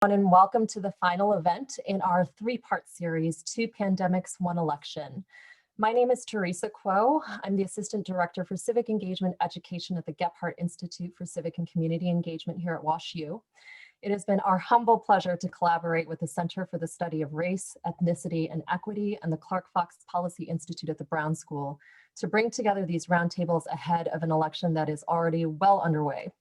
And welcome to the final event in our three-part series, Two Pandemics, One Election. My name is Teresa Kuo. I'm the Assistant Director for Civic Engagement Education at the Gephardt Institute for Civic and Community Engagement here at WashU. It has been our humble pleasure to collaborate with the Center for the Study of Race, Ethnicity, and Equity and the Clark Fox Policy Institute at the Brown School to bring together these roundtables ahead of an election that is already well underway.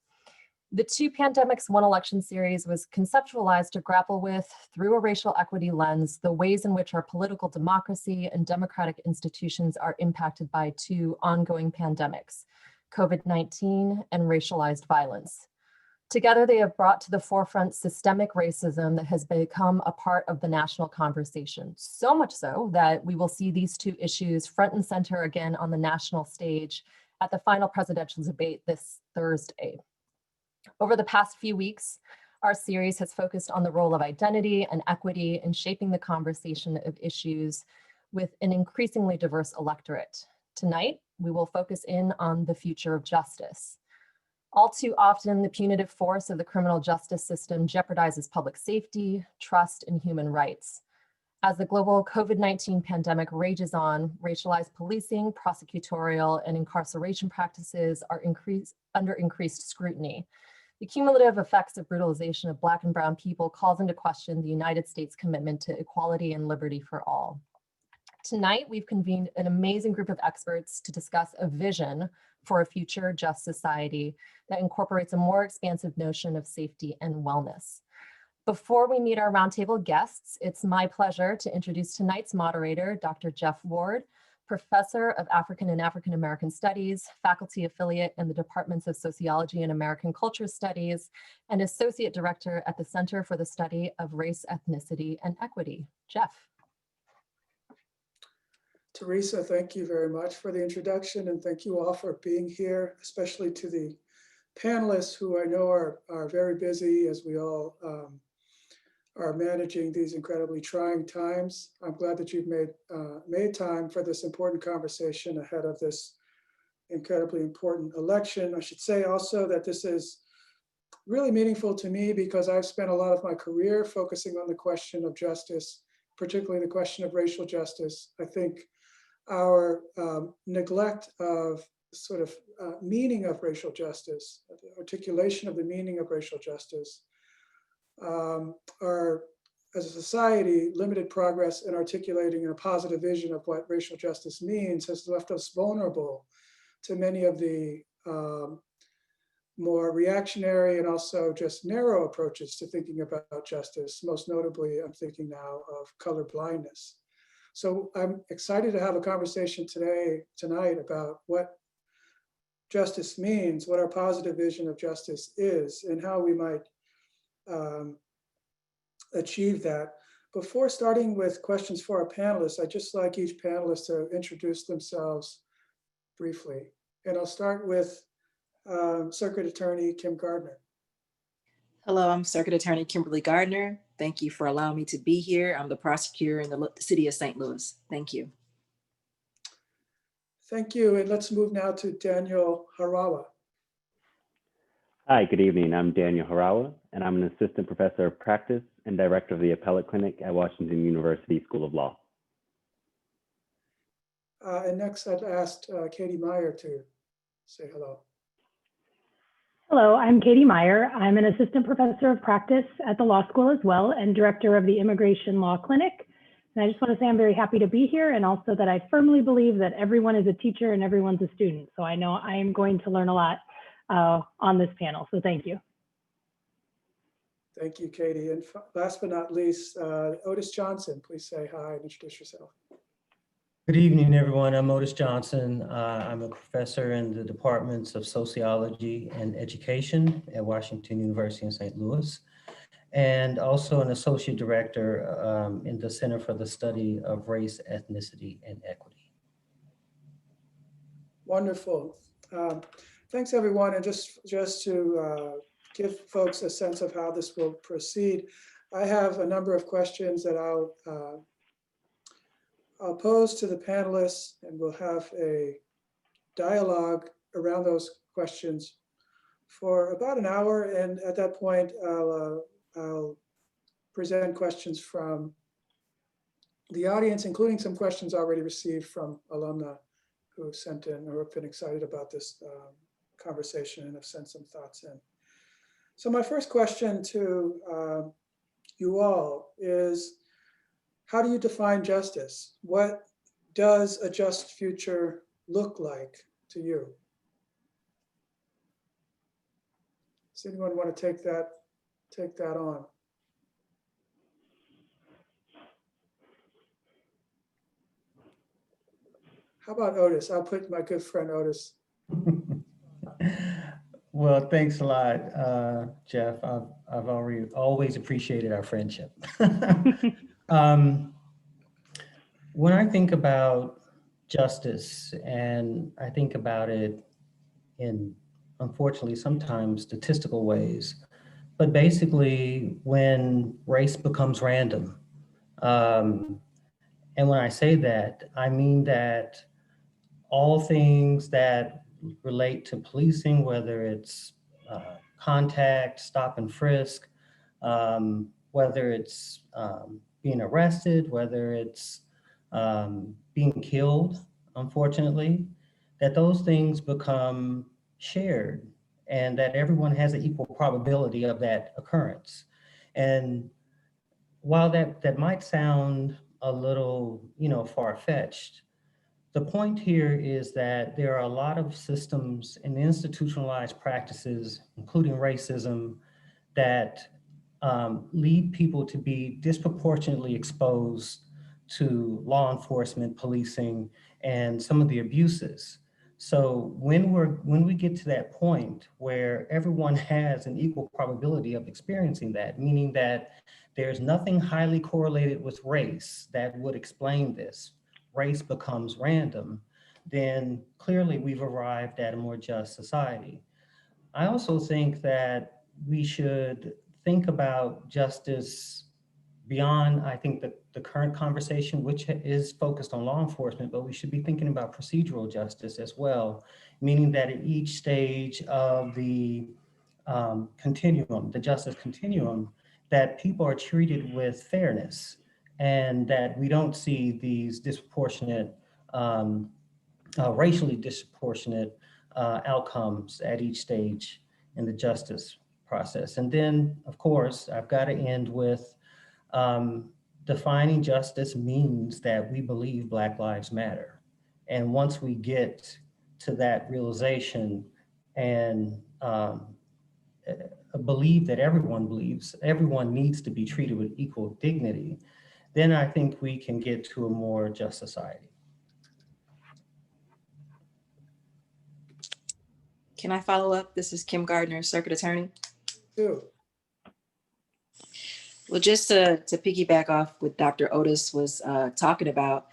The Two Pandemics, One Election series was conceptualized to grapple with, through a racial equity lens, the ways in which our political democracy and democratic institutions are impacted by two ongoing pandemics, COVID-19 and racialized violence. Together, they have brought to the forefront systemic racism that has become a part of the national conversation, so much so that we will see these two issues front and center again on the national stage at the final presidential debate this Thursday. Over the past few weeks, our series has focused on the role of identity and equity in shaping the conversation of issues with an increasingly diverse electorate. Tonight, we will focus in on the future of justice. All too often, the punitive force of the criminal justice system jeopardizes public safety, trust, and human rights. As the global COVID-19 pandemic rages on, racialized policing, prosecutorial, and incarceration practices are under increased scrutiny. The cumulative effects of brutalization of Black and Brown people calls into question the United States' commitment to equality and liberty for all. Tonight, we've convened an amazing group of experts to discuss a vision for a future just society that incorporates a more expansive notion of safety and wellness. Before we meet our roundtable guests, it's my pleasure to introduce tonight's moderator, Dr. Geoff Ward, Professor of African and African American Studies, Faculty Affiliate in the Departments of Sociology and American Culture Studies, and Associate Director at the Center for the Study of Race, Ethnicity, and Equity. Geoff. Teresa, thank you very much for the introduction, and thank you all for being here, especially to the panelists who I know are very busy as we all are managing these incredibly trying times. I'm glad that you've made time for this important conversation ahead of this incredibly important election. I should say also that this is really meaningful to me because I've spent a lot of my career focusing on the question of justice, particularly the question of racial justice. I think our neglect of sort of meaning of racial justice, the articulation of the meaning of racial justice, are, as a society, limited progress in articulating a positive vision of what racial justice means has left us vulnerable to many of the more reactionary and also just narrow approaches to thinking about justice. Most notably, I'm thinking now of color blindness. So I'm excited to have a conversation tonight about what justice means, what our positive vision of justice is, and how we might achieve that. Before starting with questions for our panelists, I'd just like each panelist to introduce themselves briefly. And I'll start with Circuit Attorney Kim Gardner. Hello, I'm Circuit Attorney Kimberly Gardner. Thank you for allowing me to be here. I'm the prosecutor in the city of St. Louis. Thank you. Thank you. And let's move now to Daniel Harawa. Hi, good evening. I'm Daniel Harawa, and I'm an assistant professor of practice and director of the Appellate Clinic at Washington University School of Law. And next, I've asked Katie Meyer to say hello. Hello, I'm Katie Meyer. I'm an assistant professor of practice at the law school as well and director of the Immigration Law Clinic. And I just want to say I'm very happy to be here and also that I firmly believe that everyone is a teacher and everyone's a student. So I know I am going to learn a lot on this panel, so thank you. Thank you, Katie. And last but not least, Odis Johnson, please say hi and introduce yourself. Good evening, everyone. I'm Otis Johnson. I'm a professor in the departments of sociology and education at Washington University in St. Louis, and also an associate director in the Center for the Study of Race, Ethnicity, and Equity. Wonderful. Thanks, everyone. And just to give folks a sense of how this will proceed, I have a number of questions that I'll pose to the panelists, and we'll have a dialogue around those questions for about an hour. And at that point, I'll present questions from the audience, including some questions already received from alumni who sent in or have been excited about this conversation and have sent some thoughts in. So my first question to you all is, how do you define justice? What does a just future look like to you? Does anyone want to take that on? How about Otis? I'll put my good friend Otis. Well, thanks a lot, Jeff. I've always appreciated our friendship. When I think about justice, and I think about it in, unfortunately, sometimes statistical ways, but basically when race becomes random. And when I say that, I mean that all things that relate to policing, whether it's contact, stop and frisk, whether it's being arrested, whether it's being killed, unfortunately, that those things become shared and that everyone has an equal probability of that occurrence. And while that might sound a little, far-fetched, the point here is that there are a lot of systems and institutionalized practices, including racism, that lead people to be disproportionately exposed to law enforcement, policing, and some of the abuses. So when we get to that point where everyone has an equal probability of experiencing that, meaning that there's nothing highly correlated with race that would explain this, race becomes random, then clearly we've arrived at a more just society. I also think that we should think about justice beyond, I think, the current conversation, which is focused on law enforcement, but we should be thinking about procedural justice as well, meaning that at each stage of the continuum, the justice continuum, that people are treated with fairness and that we don't see these disproportionate, racially disproportionate outcomes at each stage in the justice process. And then, of course, I've got to end with defining justice means that we believe Black lives matter. And once we get to that realization and believe that everyone needs to be treated with equal dignity, then I think we can get to a more just society. Can I follow up? This is Kim Gardner, Circuit Attorney. Sure. Well, just to piggyback off what Dr. Otis was talking about,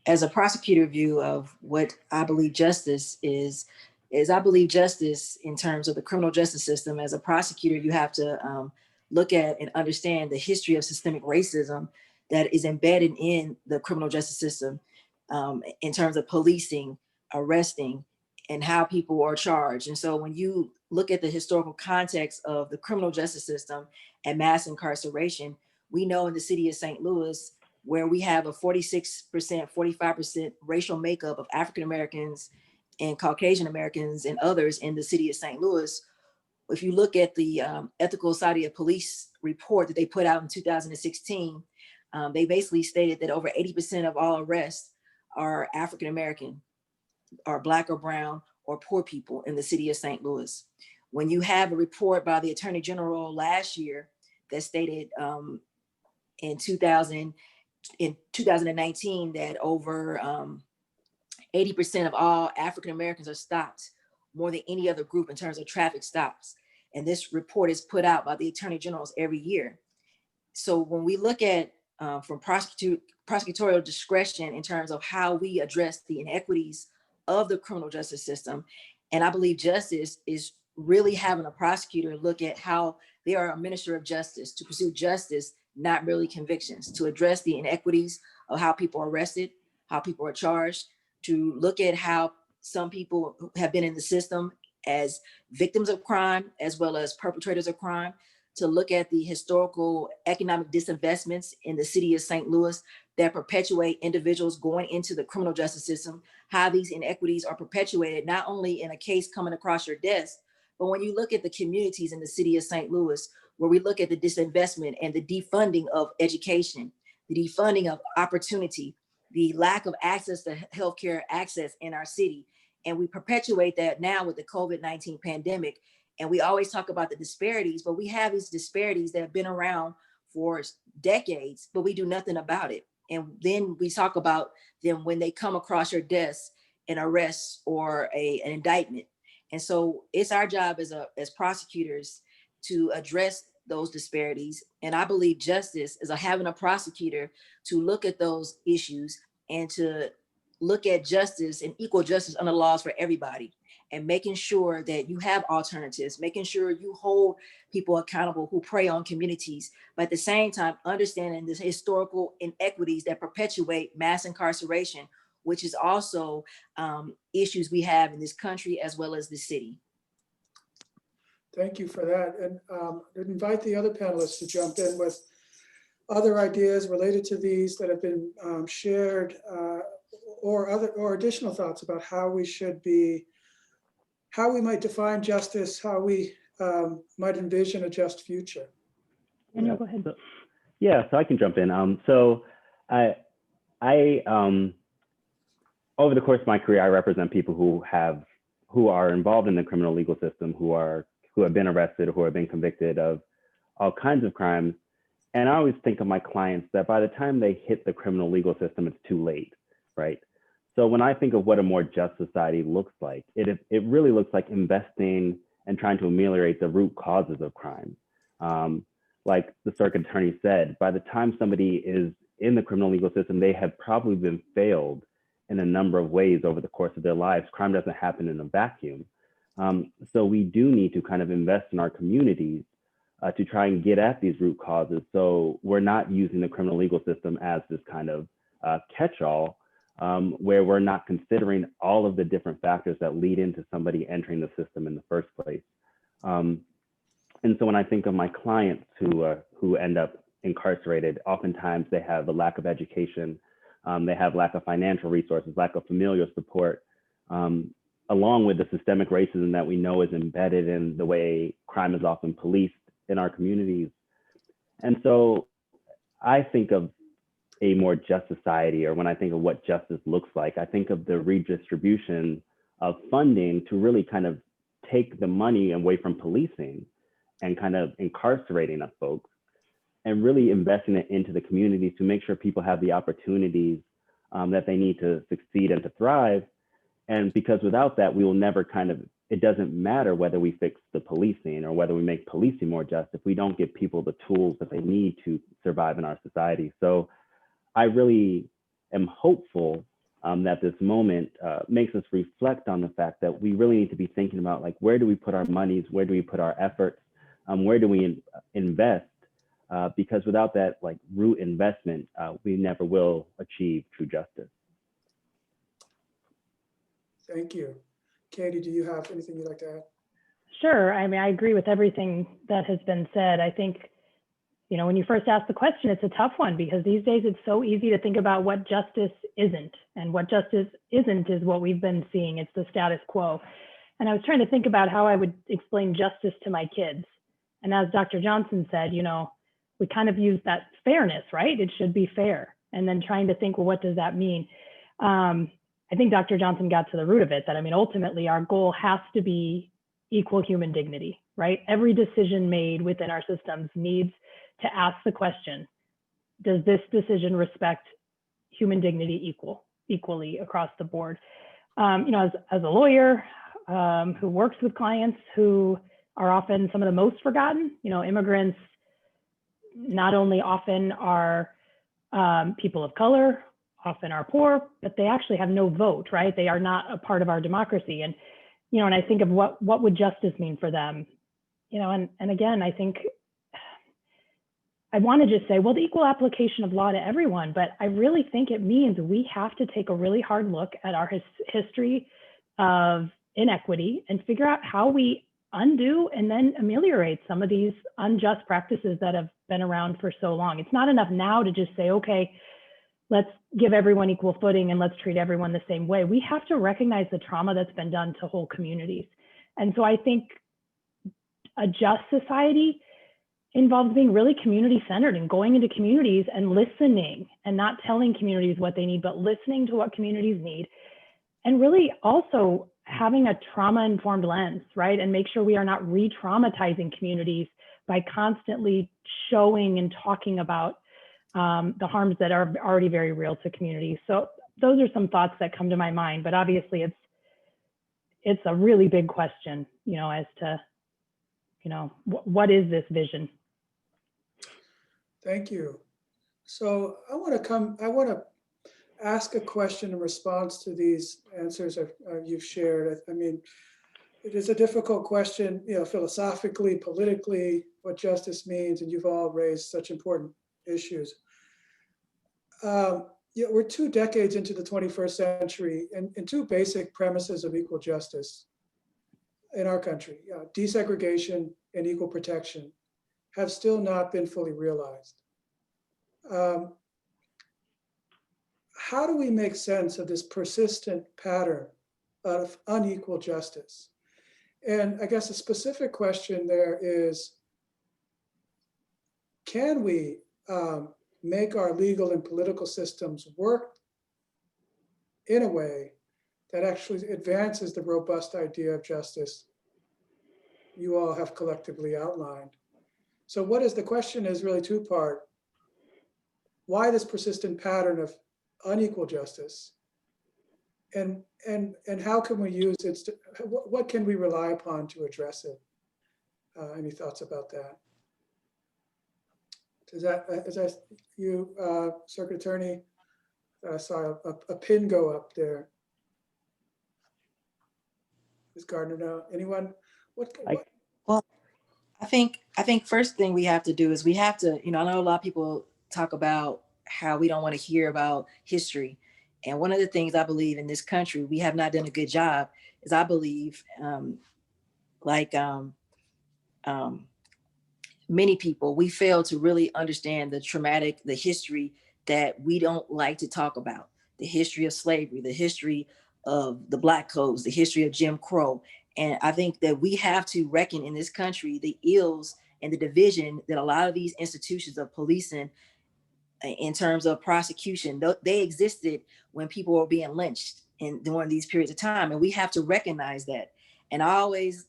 as a prosecutor view of what I believe justice is I believe justice in terms of the criminal justice system. As a prosecutor, you have to look at and understand the history of systemic racism that is embedded in the criminal justice system in terms of policing, arresting, and how people are charged. And so when you look at the historical context of the criminal justice system and mass incarceration, we know in the city of St. Louis, where we have a 46%, 45% racial makeup of African Americans and Caucasian Americans and others in the city of St. Louis. If you look at the Ethical Society of Police report that they put out in 2016, they basically stated that over 80% of all arrests are African American, or Black or brown or poor people in the city of St. Louis. When you have a report by the Attorney General last year that stated in 2019 that over 80% of all African Americans are stopped, more than any other group in terms of traffic stops. And this report is put out by the Attorney Generals every year. So when we look at from prosecutorial discretion in terms of how we address the inequities of the criminal justice system, and I believe justice is really having a prosecutor look at how they are a minister of justice to pursue justice, not merely convictions, to address the inequities of how people are arrested, how people are charged, to look at how some people have been in the system as victims of crime, as well as perpetrators of crime, to look at the historical economic disinvestments in the city of St. Louis that perpetuate individuals going into the criminal justice system, how these inequities are perpetuated, not only in a case coming across your desk, but when you look at the communities in the city of St. Louis, where we look at the disinvestment and the defunding of education, the defunding of opportunity, the lack of access to healthcare access in our city. And we perpetuate that now with the COVID-19 pandemic. And we always talk about the disparities, but we have these disparities that have been around for decades, but we do nothing about it. And then we talk about them when they come across your desk, an arrest or an indictment. And so it's our job as prosecutors to address those disparities. And I believe justice is having a prosecutor to look at those issues and to look at justice and equal justice under laws for everybody, and making sure that you have alternatives, making sure you hold people accountable who prey on communities, but at the same time, understanding the historical inequities that perpetuate mass incarceration, which is also issues we have in this country as well as the city. Thank you for that. And I'd invite the other panelists to jump in with other ideas related to these that have been shared, or additional thoughts about how we might define justice, how we might envision a just future. Daniel, go ahead. So I can jump in. So I over the course of my career, I represent people who are involved in the criminal legal system, who have been arrested, who have been convicted of all kinds of crimes. And I always think of my clients that by the time they hit the criminal legal system, it's too late, right? So when I think of what a more just society looks like, it really looks like investing and trying to ameliorate the root causes of crime. Like the circuit attorney said, by the time somebody is in the criminal legal system, they have probably been failed in a number of ways over the course of their lives. Crime doesn't happen in a vacuum. So we do need to kind of invest in our communities to try and get at these root causes. So we're not using the criminal legal system as this kind of catch-all where we're not considering all of the different factors that lead into somebody entering the system in the first place. And so when I think of my clients who end up incarcerated, oftentimes they have a lack of education, they have lack of financial resources, lack of familial support, along with the systemic racism that we know is embedded in the way crime is often policed in our communities. And so I think of a more just society, or when I think of what justice looks like, I think of the redistribution of funding to really kind of take the money away from policing and kind of incarcerating us folks, and really investing it into the communities to make sure people have the opportunities that they need to succeed and to thrive. And because without that, we will never it doesn't matter whether we fix the policing or whether we make policing more just if we don't give people the tools that they need to survive in our society. So I really am hopeful that this moment makes us reflect on the fact that we really need to be thinking about, like, where do we put our monies? Where do we put our efforts? Where do we invest? Because without that root investment, we never will achieve true justice. Thank you. Katie, do you have anything you'd like to add? Sure. I mean, I agree with everything that has been said. I think, when you first asked the question, it's a tough one because these days it's so easy to think about what justice isn't. And what justice isn't is what we've been seeing. It's the status quo. And I was trying to think about how I would explain justice to my kids. And as Dr. Johnson said, we kind of use that fairness, right? It should be fair. And then trying to think, well, what does that mean? I think Dr. Johnson got to the root of it, that, ultimately our goal has to be equal human dignity, right? Every decision made within our systems needs to ask the question, does this decision respect human dignity equally across the board? As a lawyer who works with clients who are often some of the most forgotten, immigrants not only often are people of color, often are poor, but they actually have no vote, right? They are not a part of our democracy. And, and I think of what would justice mean for them, and again, I think I want to just say, well, the equal application of law to everyone, but I really think it means we have to take a really hard look at our history of inequity and figure out how we undo and then ameliorate some of these unjust practices that have been around for so long. It's not enough now to just say, okay, let's give everyone equal footing and let's treat everyone the same way. We have to recognize the trauma that's been done to whole communities. And so I think a just society involves being really community-centered and going into communities and listening and not telling communities what they need, but listening to what communities need. And really also having a trauma-informed lens, right? And make sure we are not re-traumatizing communities by constantly showing and talking about the harms that are already very real to communities. So those are some thoughts that come to my mind, but obviously it's a really big question, you know, as to, you know, what is this vision? Thank you. So I want to ask a question in response to these answers you've shared. I mean, it is a difficult question, you know, philosophically, politically, what justice means, and you've all raised such important issues. Yeah, we're 2 decades into the 21st century, and two basic premises of equal justice in our country, desegregation and equal protection, have still not been fully realized. How do we make sense of this persistent pattern of unequal justice? And I guess a specific question there is, can we make our legal and political systems work in a way that actually advances the robust idea of justice you all have collectively outlined? So the question is really two-part. Why this persistent pattern of unequal justice? And how can we use it? What can we rely upon to address it? Any thoughts about that? Is that you, Circuit Attorney? I saw a pin go up there. Is Gardner now? Anyone? Well, I think first thing we have to do is we have to, you know, I know a lot of people talk about how we don't want to hear about history. And one of the things I believe in this country, we have not done a good job is I believe many people, we fail to really understand the history that we don't like to talk about. The history of slavery, the history of the Black codes, the history of Jim Crow. And I think that we have to reckon in this country the ills and the division that a lot of these institutions of policing in terms of prosecution, they existed when people were being lynched during these periods of time. And we have to recognize that. And I always,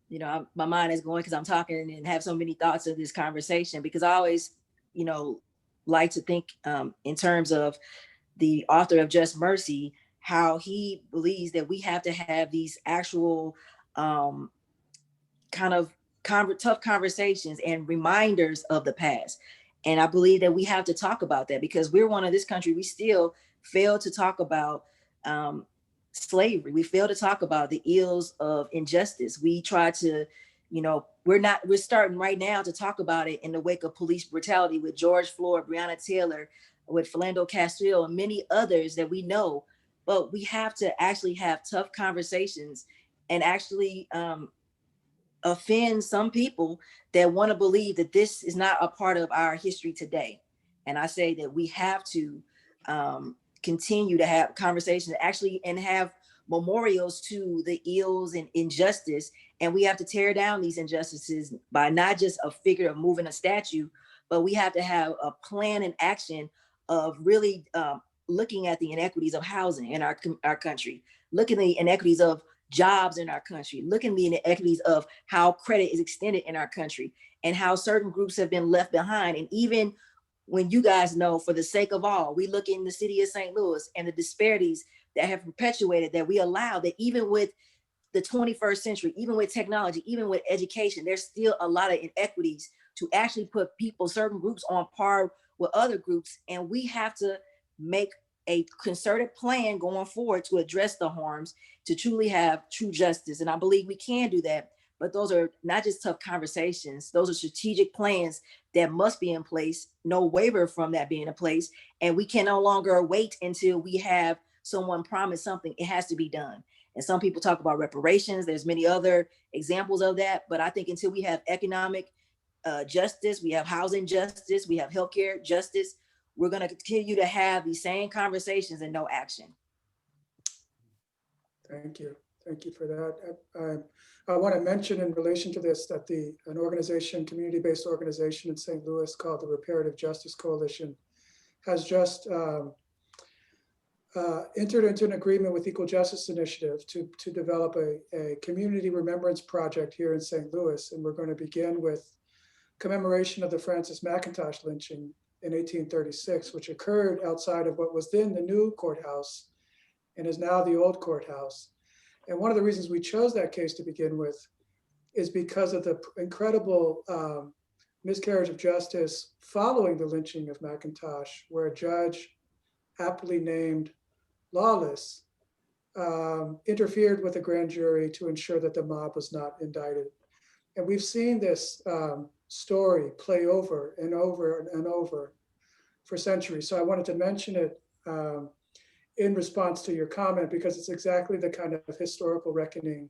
you know, my mind is going because I'm talking and have so many thoughts of this conversation, because I always, you know, like to think in terms of the author of Just Mercy, how he believes that we have to have these actual kind of tough conversations and reminders of the past. And I believe that we have to talk about that, because we're one of this country, we still fail to talk about slavery. We fail to talk about the ills of injustice. We try to, you know, we're starting right now to talk about it in the wake of police brutality with George Floyd, Breonna Taylor, with Philando Castile, and many others that we know. But we have to actually have tough conversations and actually offend some people that want to believe that this is not a part of our history today. And I say that we have to continue to have conversations actually and have memorials to the ills and injustice. And we have to tear down these injustices by not just a figure of moving a statue, but we have to have a plan and action of really looking at the inequities of housing in our country, looking at the inequities of jobs in our country, looking at the inequities of how credit is extended in our country and how certain groups have been left behind. And even when you guys know, for the sake of all, we look in the city of St. Louis and the disparities that have perpetuated, that we allow, that even with the 21st century, even with technology, even with education, there's still a lot of inequities to actually put people, certain groups on par with other groups. And we have to make a concerted plan going forward to address the harms, to truly have true justice. And I believe we can do that. But those are not just tough conversations. Those are strategic plans that must be in place, no waiver from that being in place. And we can no longer wait until we have someone promise something. It has to be done. And some people talk about reparations. There's many other examples of that. But I think until we have economic justice, we have housing justice, we have healthcare justice, we're going to continue to have these same conversations and no action. Thank you. Thank you for that. I want to mention in relation to this that an organization, community-based organization in St. Louis called the Reparative Justice Coalition has just entered into an agreement with Equal Justice Initiative to develop a community remembrance project here in St. Louis. And we're going to begin with commemoration of the Francis McIntosh lynching in 1836, which occurred outside of what was then the new courthouse and is now the old courthouse. And one of the reasons we chose that case to begin with is because of the incredible miscarriage of justice following the lynching of McIntosh, where a judge aptly named Lawless interfered with the grand jury to ensure that the mob was not indicted. And we've seen this story play over and over and over for centuries. So I wanted to mention it in response to your comment, because it's exactly the kind of historical reckoning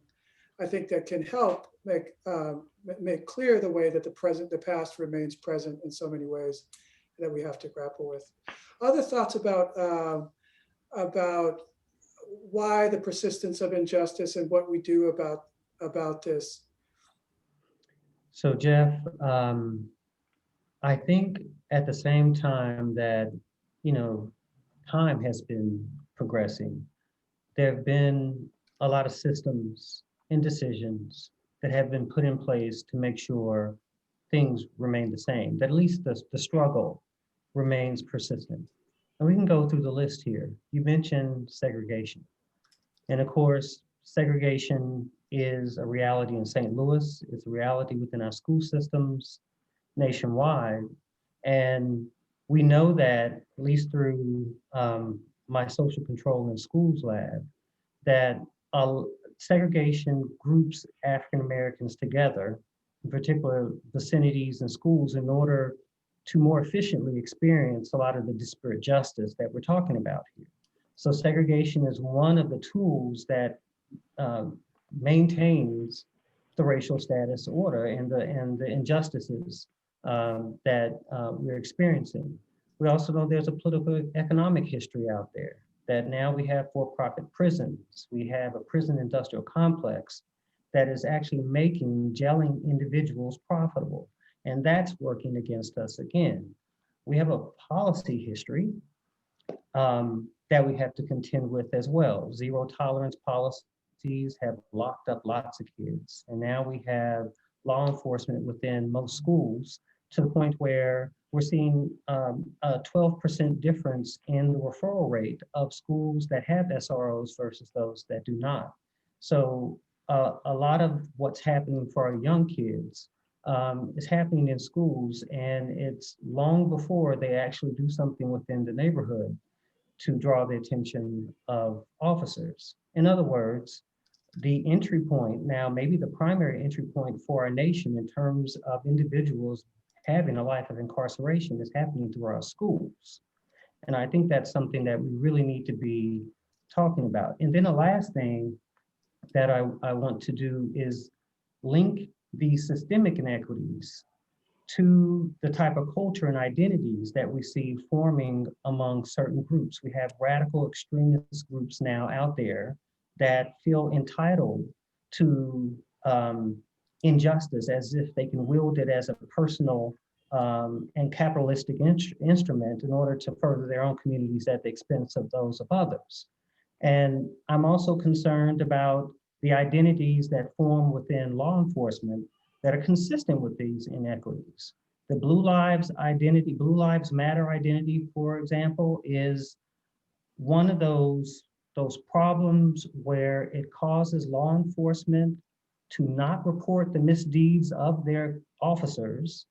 I think that can help make clear the way that the past remains present in so many ways that we have to grapple with. Other thoughts about why the persistence of injustice and what we do about this? So Jeff, I think at the same time that, time has been progressing, there have been a lot of systems and decisions that have been put in place to make sure things remain the same, that at least the struggle remains persistent. And we can go through the list here. You mentioned segregation. And of course, segregation is a reality in St. Louis. It's a reality within our school systems nationwide. And we know that, at least through my social control in schools lab, that segregation groups African Americans together, in particular vicinities and schools, in order to more efficiently experience a lot of the disparate justice that we're talking about here. So segregation is one of the tools that maintains the racial status order and the injustices that we're experiencing. We also know there's a political economic history out there, that now we have for-profit prisons. We have a prison industrial complex that is actually making jailing individuals profitable. And that's working against us again. We have a policy history that we have to contend with as well. Zero tolerance policies have locked up lots of kids. And now we have law enforcement within most schools to the point where we're seeing a 12% difference in the referral rate of schools that have SROs versus those that do not. So a lot of what's happening for our young kids is happening in schools, and it's long before they actually do something within the neighborhood to draw the attention of officers. In other words, the entry point now, maybe the primary entry point for our nation in terms of individuals having a life of incarceration, is happening through our schools. And I think that's something that we really need to be talking about. And then the last thing that I want to do is link these systemic inequities to the type of culture and identities that we see forming among certain groups. We have radical extremist groups now out there that feel entitled to injustice, as if they can wield it as a personal and capitalistic instrument in order to further their own communities at the expense of those of others. And I'm also concerned about the identities that form within law enforcement that are consistent with these inequities. The Blue Lives identity, Blue Lives Matter identity, for example, is one of those problems where it causes law enforcement to not report the misdeeds of their officers,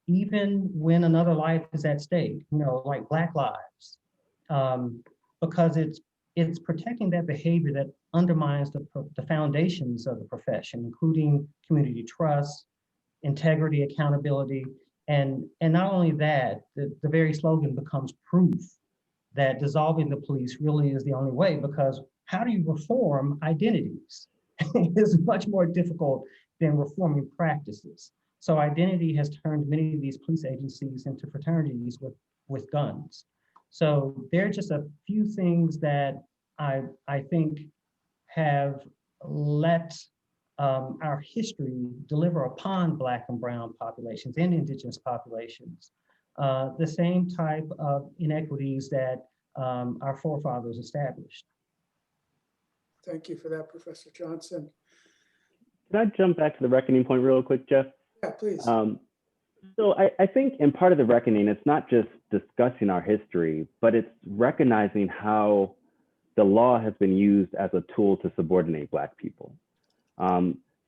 even when another life is at stake, like Black lives, because it's protecting that behavior that undermines the foundations of the profession, including community trust, integrity, accountability, and not only that, the very slogan becomes proof that dissolving the police really is the only way, because how do you reform identities? It's much more difficult than reforming practices. So identity has turned many of these police agencies into fraternities with guns. So there are just a few things that I think have let our history deliver upon Black and brown populations and indigenous populations the same type of inequities that our forefathers established. Thank you for that, Professor Johnson. Can I jump back to the reckoning point real quick, Jeff? Yeah, please. So I think in part of the reckoning, it's not just discussing our history, but it's recognizing how the law has been used as a tool to subordinate Black people.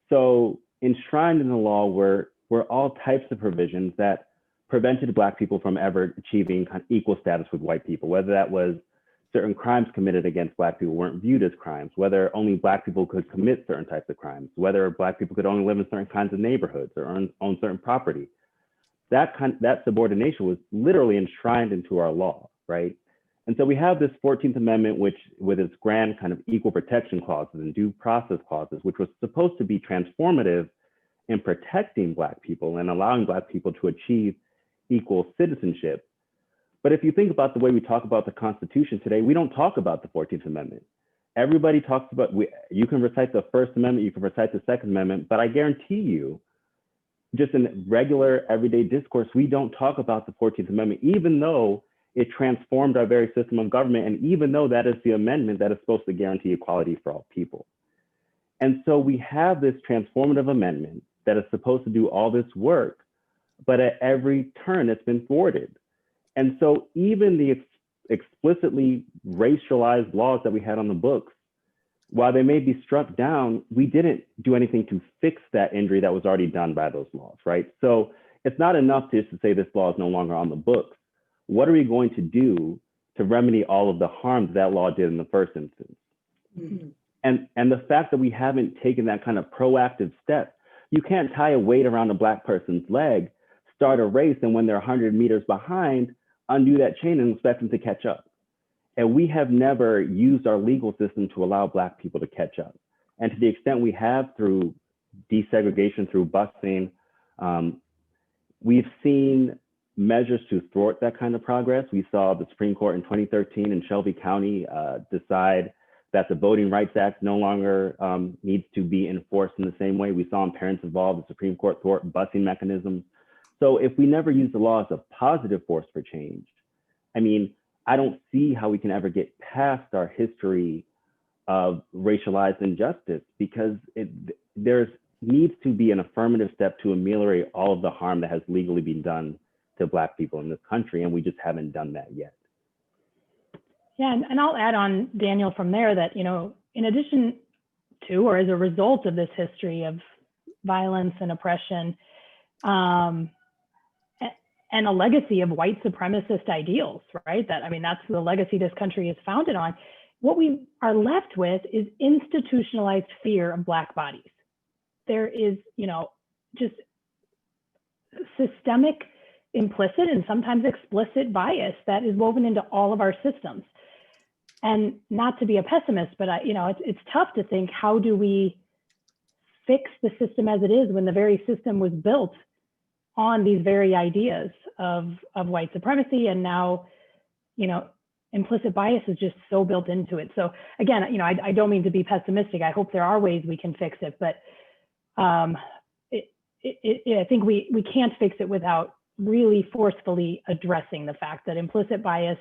So enshrined in the law were all types of provisions that prevented Black people from ever achieving kind of equal status with white people, whether that was certain crimes committed against Black people weren't viewed as crimes, whether only Black people could commit certain types of crimes, whether Black people could only live in certain kinds of neighborhoods or own certain property. That subordination was literally enshrined into our law, right? And so we have this 14th Amendment, which with its grand kind of equal protection clauses and due process clauses, which was supposed to be transformative in protecting Black people and allowing Black people to achieve equal citizenship. But if you think about the way we talk about the Constitution today, we don't talk about the 14th Amendment. Everybody talks about, you can recite the First Amendment, you can recite the Second Amendment, but I guarantee you, just in regular everyday discourse, we don't talk about the 14th Amendment, even though it transformed our very system of government, and even though that is the amendment that is supposed to guarantee equality for all people. And so we have this transformative amendment that is supposed to do all this work, but at every turn it's been thwarted. And so even the explicitly racialized laws that we had on the books, while they may be struck down, we didn't do anything to fix that injury that was already done by those laws, right? So it's not enough just to say this law is no longer on the books. What are we going to do to remedy all of the harms that law did in the first instance? Mm-hmm. And the fact that we haven't taken that kind of proactive step, you can't tie a weight around a Black person's leg, start a race, and when they're 100 meters behind, undo that chain and expect them to catch up. And we have never used our legal system to allow Black people to catch up. And to the extent we have through desegregation, through busing, we've seen measures to thwart that kind of progress. We saw the Supreme Court in 2013 in Shelby County decide that the Voting Rights Act no longer needs to be enforced in the same way. We saw in Parents Involved, the Supreme Court thwart busing mechanisms. So if we never use the law as a positive force for change, I mean, I don't see how we can ever get past our history of racialized injustice, because there needs to be an affirmative step to ameliorate all of the harm that has legally been done to Black people in this country, and we just haven't done that yet. Yeah, and I'll add on, Daniel, from there that, you know, in addition to or as a result of this history of violence and oppression, and a legacy of white supremacist ideals, right? That, I mean, that's the legacy this country is founded on. What we are left with is institutionalized fear of Black bodies. There is, you know, just systemic, implicit, and sometimes explicit bias that is woven into all of our systems. And not to be a pessimist, but you know, it's tough to think, how do we fix the system as it is when the very system was built on these very ideas of white supremacy, and now, you know, implicit bias is just so built into it. So again, you know, I don't mean to be pessimistic. I hope there are ways we can fix it, but I think we can't fix it without really forcefully addressing the fact that implicit bias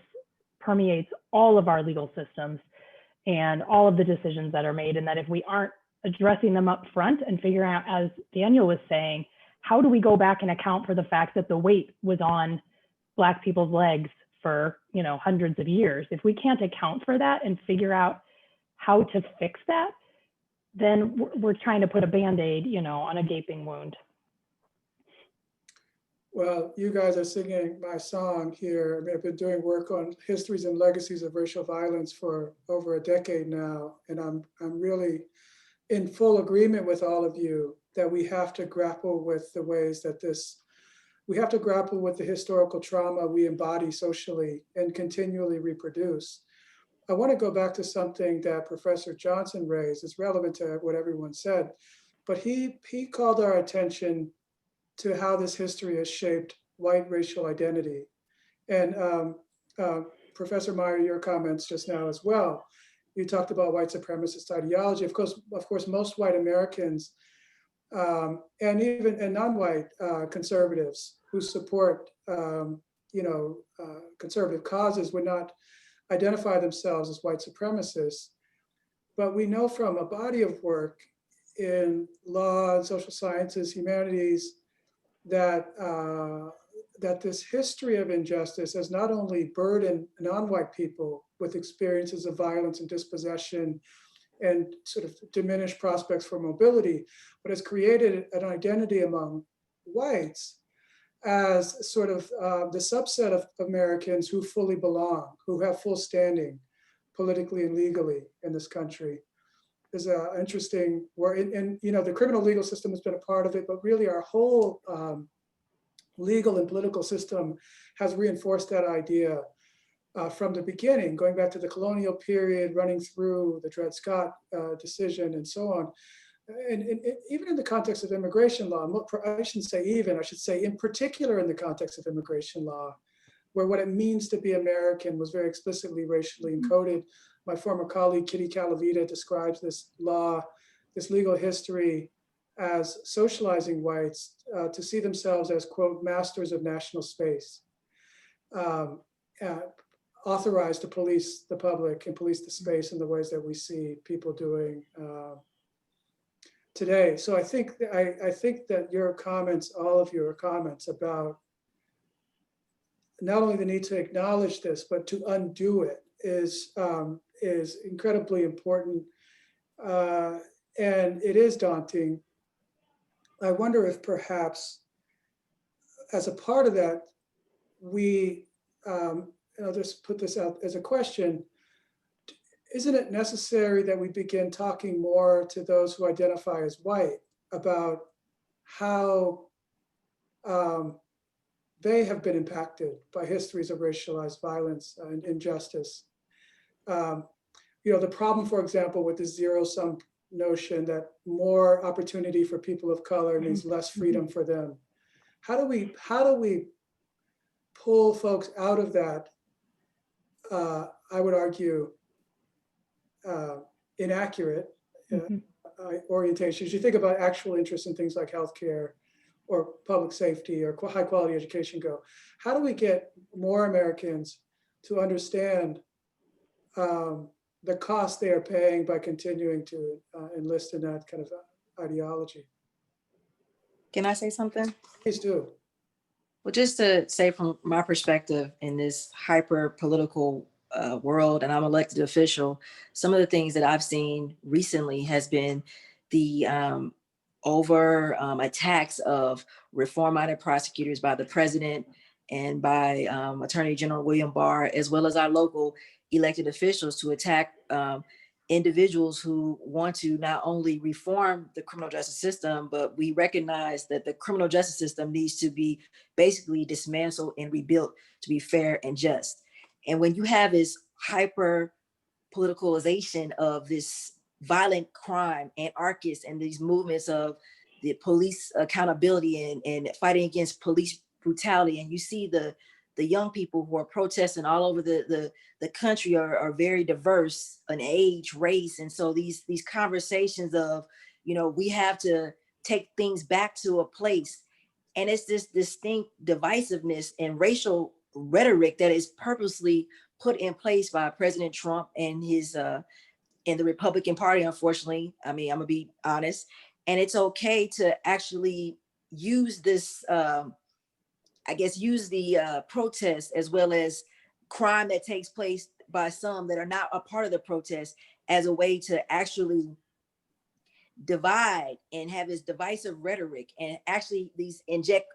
permeates all of our legal systems and all of the decisions that are made, and that if we aren't addressing them up front and figuring out, as Daniel was saying, how do we go back and account for the fact that the weight was on Black people's legs for, you know, hundreds of years? If we can't account for that and figure out how to fix that, then we're trying to put a Band-Aid, you know, on a gaping wound. Well, you guys are singing my song here. I mean, I've been doing work on histories and legacies of racial violence for over a decade now, and I'm really in full agreement with all of you that we have to grapple with the ways that we have to grapple with the historical trauma we embody socially and continually reproduce. I want to go back to something that Professor Johnson raised. It's relevant to what everyone said, but he called our attention to how this history has shaped white racial identity. And Professor Meyer, your comments just now as well. You talked about white supremacist ideology. Of course, most white Americans and non-white conservatives who support conservative causes would not identify themselves as white supremacists. But we know from a body of work in law and social sciences, humanities, that that this history of injustice has not only burdened non-white people with experiences of violence and dispossession and sort of diminished prospects for mobility, but has created an identity among whites as sort of the subset of Americans who fully belong, who have full standing politically and legally in this country. There's an interesting, the criminal legal system has been a part of it, but really our whole legal and political system has reinforced that idea from the beginning, going back to the colonial period, running through the Dred Scott decision and so on. And even in the context of immigration law, I shouldn't say even, I should say in particular in the context of immigration law, where what it means to be American was very explicitly racially encoded. My former colleague, Kitty Calavita, describes this law, this legal history as socializing whites to see themselves as, quote, masters of national space, authorized to police the public and police the space in the ways that we see people doing today. So I think that your comments, all of your comments about not only the need to acknowledge this, but to undo it is incredibly important. And it is daunting. I wonder if perhaps as a part of that, we, and I'll just put this out as a question, isn't it necessary that we begin talking more to those who identify as white about how they have been impacted by histories of racialized violence and injustice? The problem, for example, with the zero-sum notion that more opportunity for people of color means less freedom for them. How do we pull folks out of that, I would argue, inaccurate orientations? You think about actual interest in things like healthcare or public safety or high quality education go. How do we get more Americans to understand the cost they are paying by continuing to enlist in that kind of ideology? Can I say something? Please do. Well, just to say from my perspective in this hyper political world, and I'm an elected official, some of the things that I've seen recently has been the over attacks of reform-minded prosecutors by the president and by Attorney General William Barr, as well as our local elected officials, to attack individuals who want to not only reform the criminal justice system, but we recognize that the criminal justice system needs to be basically dismantled and rebuilt to be fair and just. And when you have this hyper politicalization of this violent crime, anarchists, and these movements of the police accountability and fighting against police brutality, and you see the young people who are protesting all over the country are very diverse in age, race. And so these conversations of, we have to take things back to a place. And it's this distinct divisiveness and racial rhetoric that is purposely put in place by President Trump and his and the Republican Party, unfortunately. I mean, I'm gonna be honest. And it's okay to actually use this, use the protest as well as crime that takes place by some that are not a part of the protest as a way to actually divide and have this divisive rhetoric, and actually these inject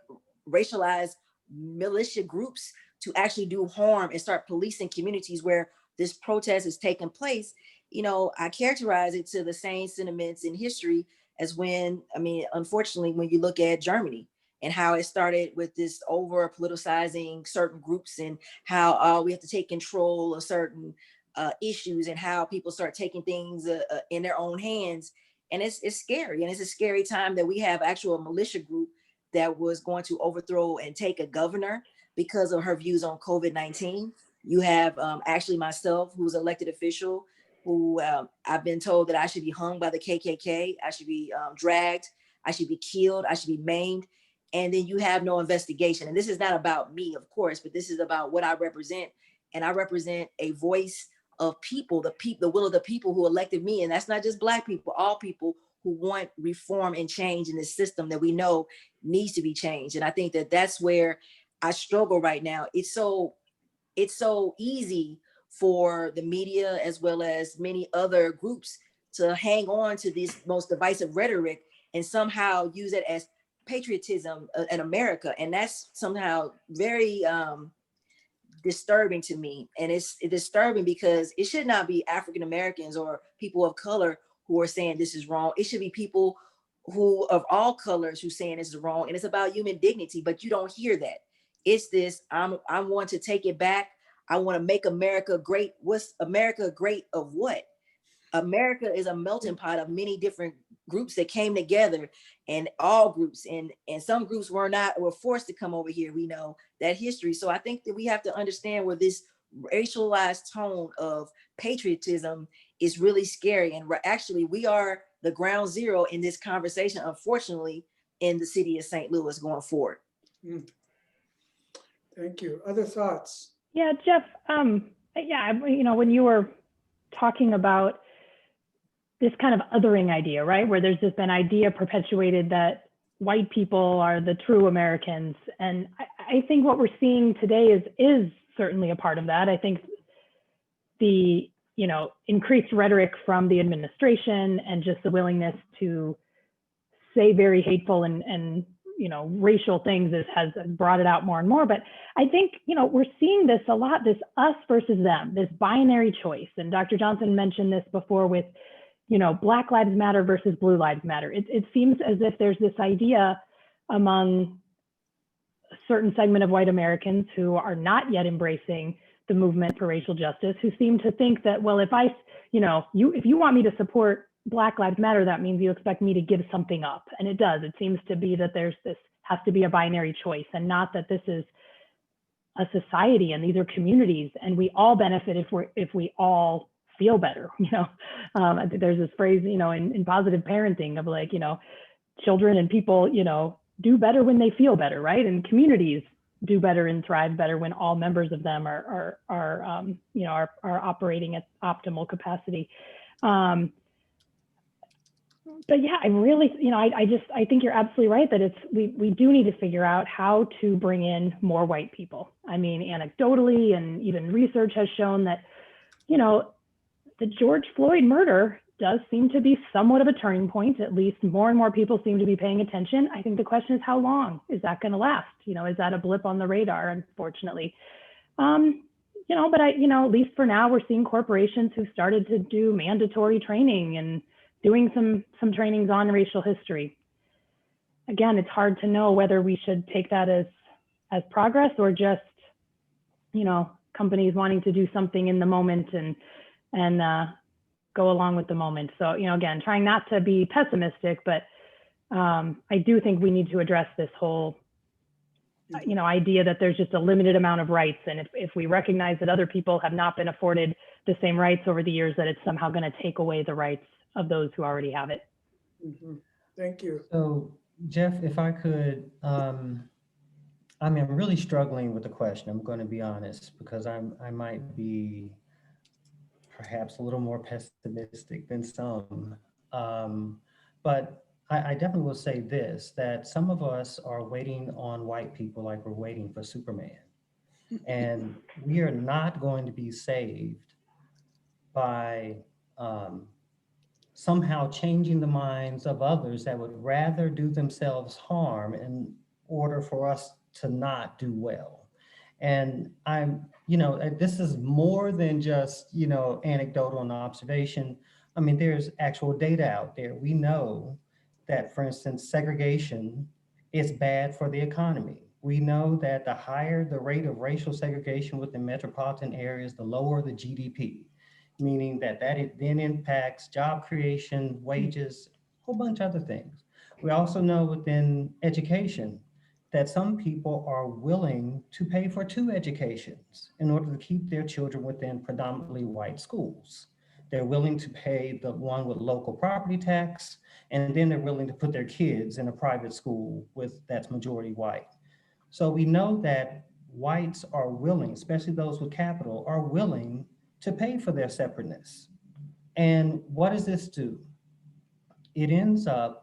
racialized militia groups to actually do harm and start policing communities where this protest is taking place. I characterize it to the same sentiments in history as unfortunately, when you look at Germany and how it started with this over politicizing certain groups and how we have to take control of certain issues and how people start taking things in their own hands. And it's scary. And it's a scary time that we have actual militia group that was going to overthrow and take a governor because of her views on COVID-19. You have actually myself, who's elected official, who I've been told that I should be hung by the KKK. I should be dragged. I should be killed. I should be maimed. And then you have no investigation. And this is not about me, of course, but this is about what I represent. And I represent a voice of people, the will of the people who elected me. And that's not just Black people, all people who want reform and change in this system that we know needs to be changed. And I think that that's where I struggle right now. It's so easy for the media as well as many other groups to hang on to this most divisive rhetoric and somehow use it as patriotism in America. And that's somehow very disturbing to me. And it's disturbing because it should not be African Americans or people of color who are saying this is wrong. It should be people who of all colors who saying this is wrong. And it's about human dignity, but you don't hear that. It's this, I want to take it back. I want to make America great. What's America great of what? America is a melting pot of many different groups that came together, and all groups, and some groups were forced to come over here. We know that history. So I think that we have to understand where this racialized tone of patriotism is really scary. And we are the ground zero in this conversation, unfortunately, in the city of St. Louis going forward. Thank you. Other thoughts? Yeah, Jeff, when you were talking about this kind of othering idea, right? Where there's just an idea perpetuated that white people are the true Americans. And I think what we're seeing today is certainly a part of that. I think the, increased rhetoric from the administration and just the willingness to say very hateful and racial things has brought it out more and more. But I think, we're seeing this a lot, this us versus them, this binary choice. And Dr. Johnson mentioned this before with, Black Lives Matter versus Blue Lives Matter. It seems as if there's this idea among a certain segment of white Americans who are not yet embracing the movement for racial justice, who seem to think that, well, if you want me to support Black Lives Matter, that means you expect me to give something up. And it does. It seems to be that has to be a binary choice, and not that this is a society and these are communities and we all benefit if we all feel better. I think there's this phrase, in positive parenting of like, children and people, do better when they feel better, right? And communities do better and thrive better when all members of them are operating at optimal capacity. But yeah, I really, I think you're absolutely right that we do need to figure out how to bring in more white people. I mean, anecdotally, and even research has shown that, the George Floyd murder does seem to be somewhat of a turning point. At least more and more people seem to be paying attention. I think the question is, how long is that going to last? Is that a blip on the radar, unfortunately? But at least for now, we're seeing corporations who started to do mandatory training and doing some trainings on racial history. Again, it's hard to know whether we should take that as progress or just, companies wanting to do something in the moment and go along with the moment. So, again, trying not to be pessimistic, but I do think we need to address this whole, idea that there's just a limited amount of rights. And if we recognize that other people have not been afforded the same rights over the years, that it's somehow going to take away the rights of those who already have it. Mm-hmm. Thank you. So, Jeff, if I could, I'm really struggling with the question. I'm going to be honest, because I might be perhaps a little more pessimistic than some. But I definitely will say this, that some of us are waiting on white people like we're waiting for Superman. And we are not going to be saved by somehow changing the minds of others that would rather do themselves harm in order for us to not do well. And this is more than just, anecdotal and observation. I mean, there's actual data out there. We know that, for instance, segregation is bad for the economy. We know that the higher the rate of racial segregation within metropolitan areas, the lower the GDP. meaning that it then impacts job creation, wages, a whole bunch of other things. We also know within education that some people are willing to pay for two educations in order to keep their children within predominantly white schools. They're willing to pay the one with local property tax, and then they're willing to put their kids in a private school that's majority white. So we know that whites are willing, especially those with capital, are willing to pay for their separateness. And what does this do? It ends up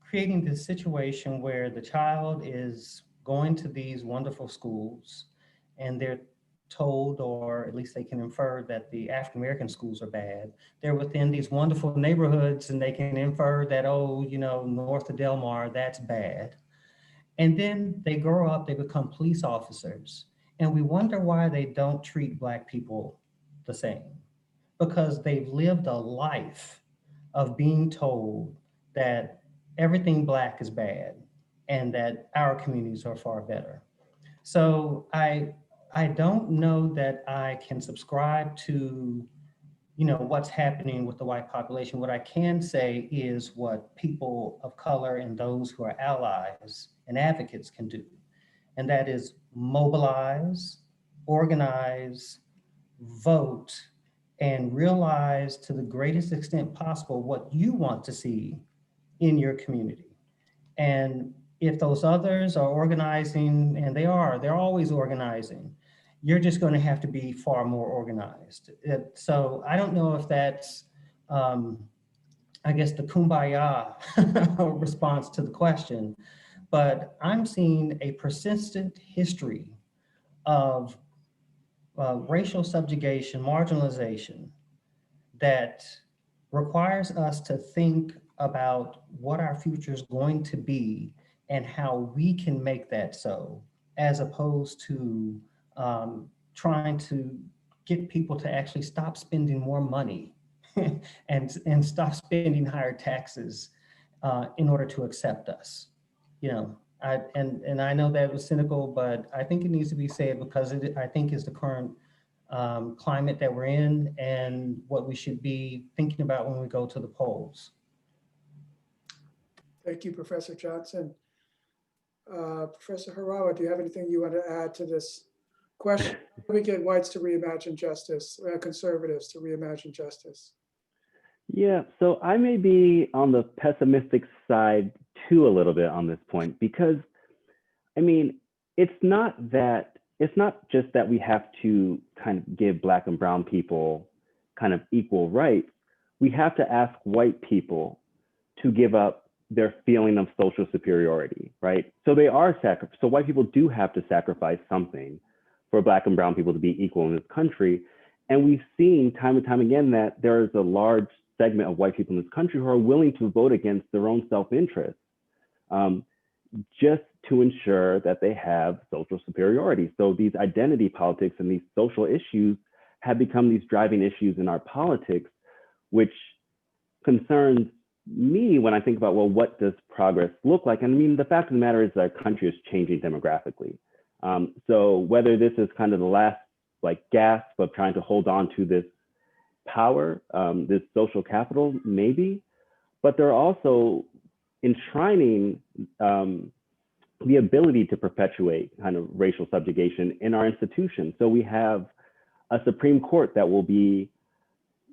creating this situation where the child is going to these wonderful schools and they're told, or at least they can infer, that the African American schools are bad. They're within these wonderful neighborhoods and they can infer that, oh, north of Del Mar, that's bad. And then they grow up, they become police officers. And we wonder why they don't treat Black people the same. Because they've lived a life of being told that everything Black is bad and that our communities are far better. So I don't know that I can subscribe to what's happening with the white population. What I can say is what people of color and those who are allies and advocates can do. And that is mobilize, organize, vote, and realize to the greatest extent possible what you want to see in your community. And if those others are organizing, and they're always organizing, you're just going to have to be far more organized. So I don't know if that's, I guess, the kumbaya response to the question, but I'm seeing a persistent history of racial subjugation, marginalization, that requires us to think about what our future is going to be and how we can make that so, as opposed to trying to get people to actually stop spending more money and stop spending higher taxes in order to accept us. And I know that was cynical, but I think it needs to be said because I think is the current climate that we're in and what we should be thinking about when we go to the polls. Thank you, Professor Johnson. Professor Harawa, do you have anything you want to add to this question? How do we get whites to reimagine justice, conservatives to reimagine justice? Yeah, so I may be on the pessimistic side too a little bit on this point, because I mean, it's not just that we have to kind of give Black and brown people kind of equal rights. We have to ask white people to give up their feeling of social superiority, right? So so white people do have to sacrifice something for Black and brown people to be equal in this country. And we've seen time and time again that there is a large segment of white people in this country who are willing to vote against their own self-interest just to ensure that they have social superiority. So these identity politics and these social issues have become these driving issues in our politics, which concerns me when I think about, well, what does progress look like? And I mean, the fact of the matter is that our country is changing demographically. So whether this is kind of the last gasp of trying to hold on to this power, this social capital, maybe, but they're also enshrining the ability to perpetuate kind of racial subjugation in our institutions. So we have a Supreme Court that will be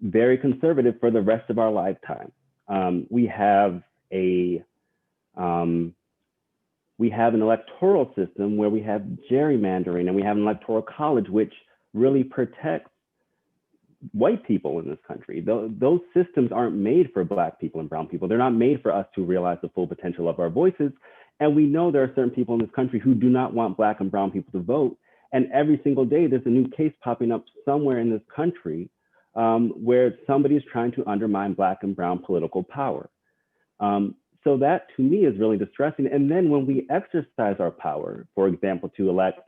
very conservative for the rest of our lifetime. We have an electoral system where we have gerrymandering, and we have an electoral college which really protects white people in this country. Those systems aren't made for Black people and brown people. They're not made for us to realize the full potential of our voices. And we know there are certain people in this country who do not want Black and brown people to vote. And every single day, there's a new case popping up somewhere in this country where somebody is trying to undermine Black and brown political power. So that to me is really distressing. And then when we exercise our power, for example, to elect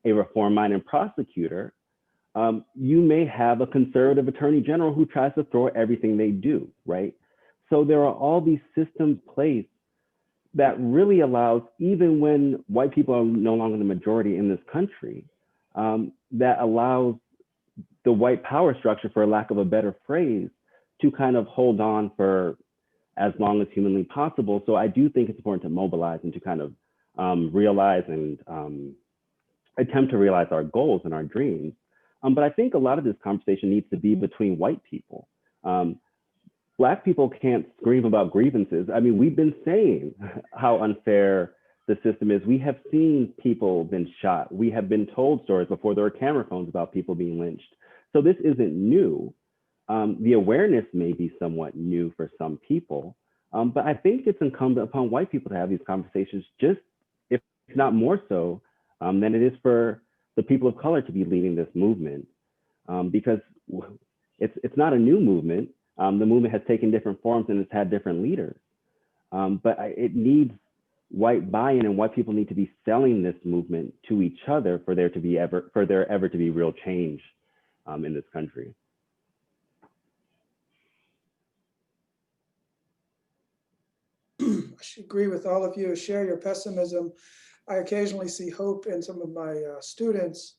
a reform-minded prosecutor, you may have a conservative attorney general who tries to throw everything they do, right? So there are all these systems placed that really allows, even when white people are no longer the majority in this country, that allows the white power structure, for lack of a better phrase, to kind of hold on for as long as humanly possible. So I do think it's important to mobilize and to kind of realize and attempt to realize our goals and our dreams. But I think a lot of this conversation needs to be between white people. Black people can't scream about grievances. I mean, we've been saying how unfair the system is. We have seen people been shot. We have been told stories before there were camera phones about people being lynched. So this isn't new. The awareness may be somewhat new for some people, but I think it's incumbent upon white people to have these conversations, just if not more so than it is for the people of color to be leading this movement, because it's not a new movement. The movement has taken different forms and it's had different leaders, but it needs white buy-in, and white people need to be selling this movement to each other for there ever to be real change in this country. I should agree with all of you. Share your pessimism. I occasionally see hope in some of my students,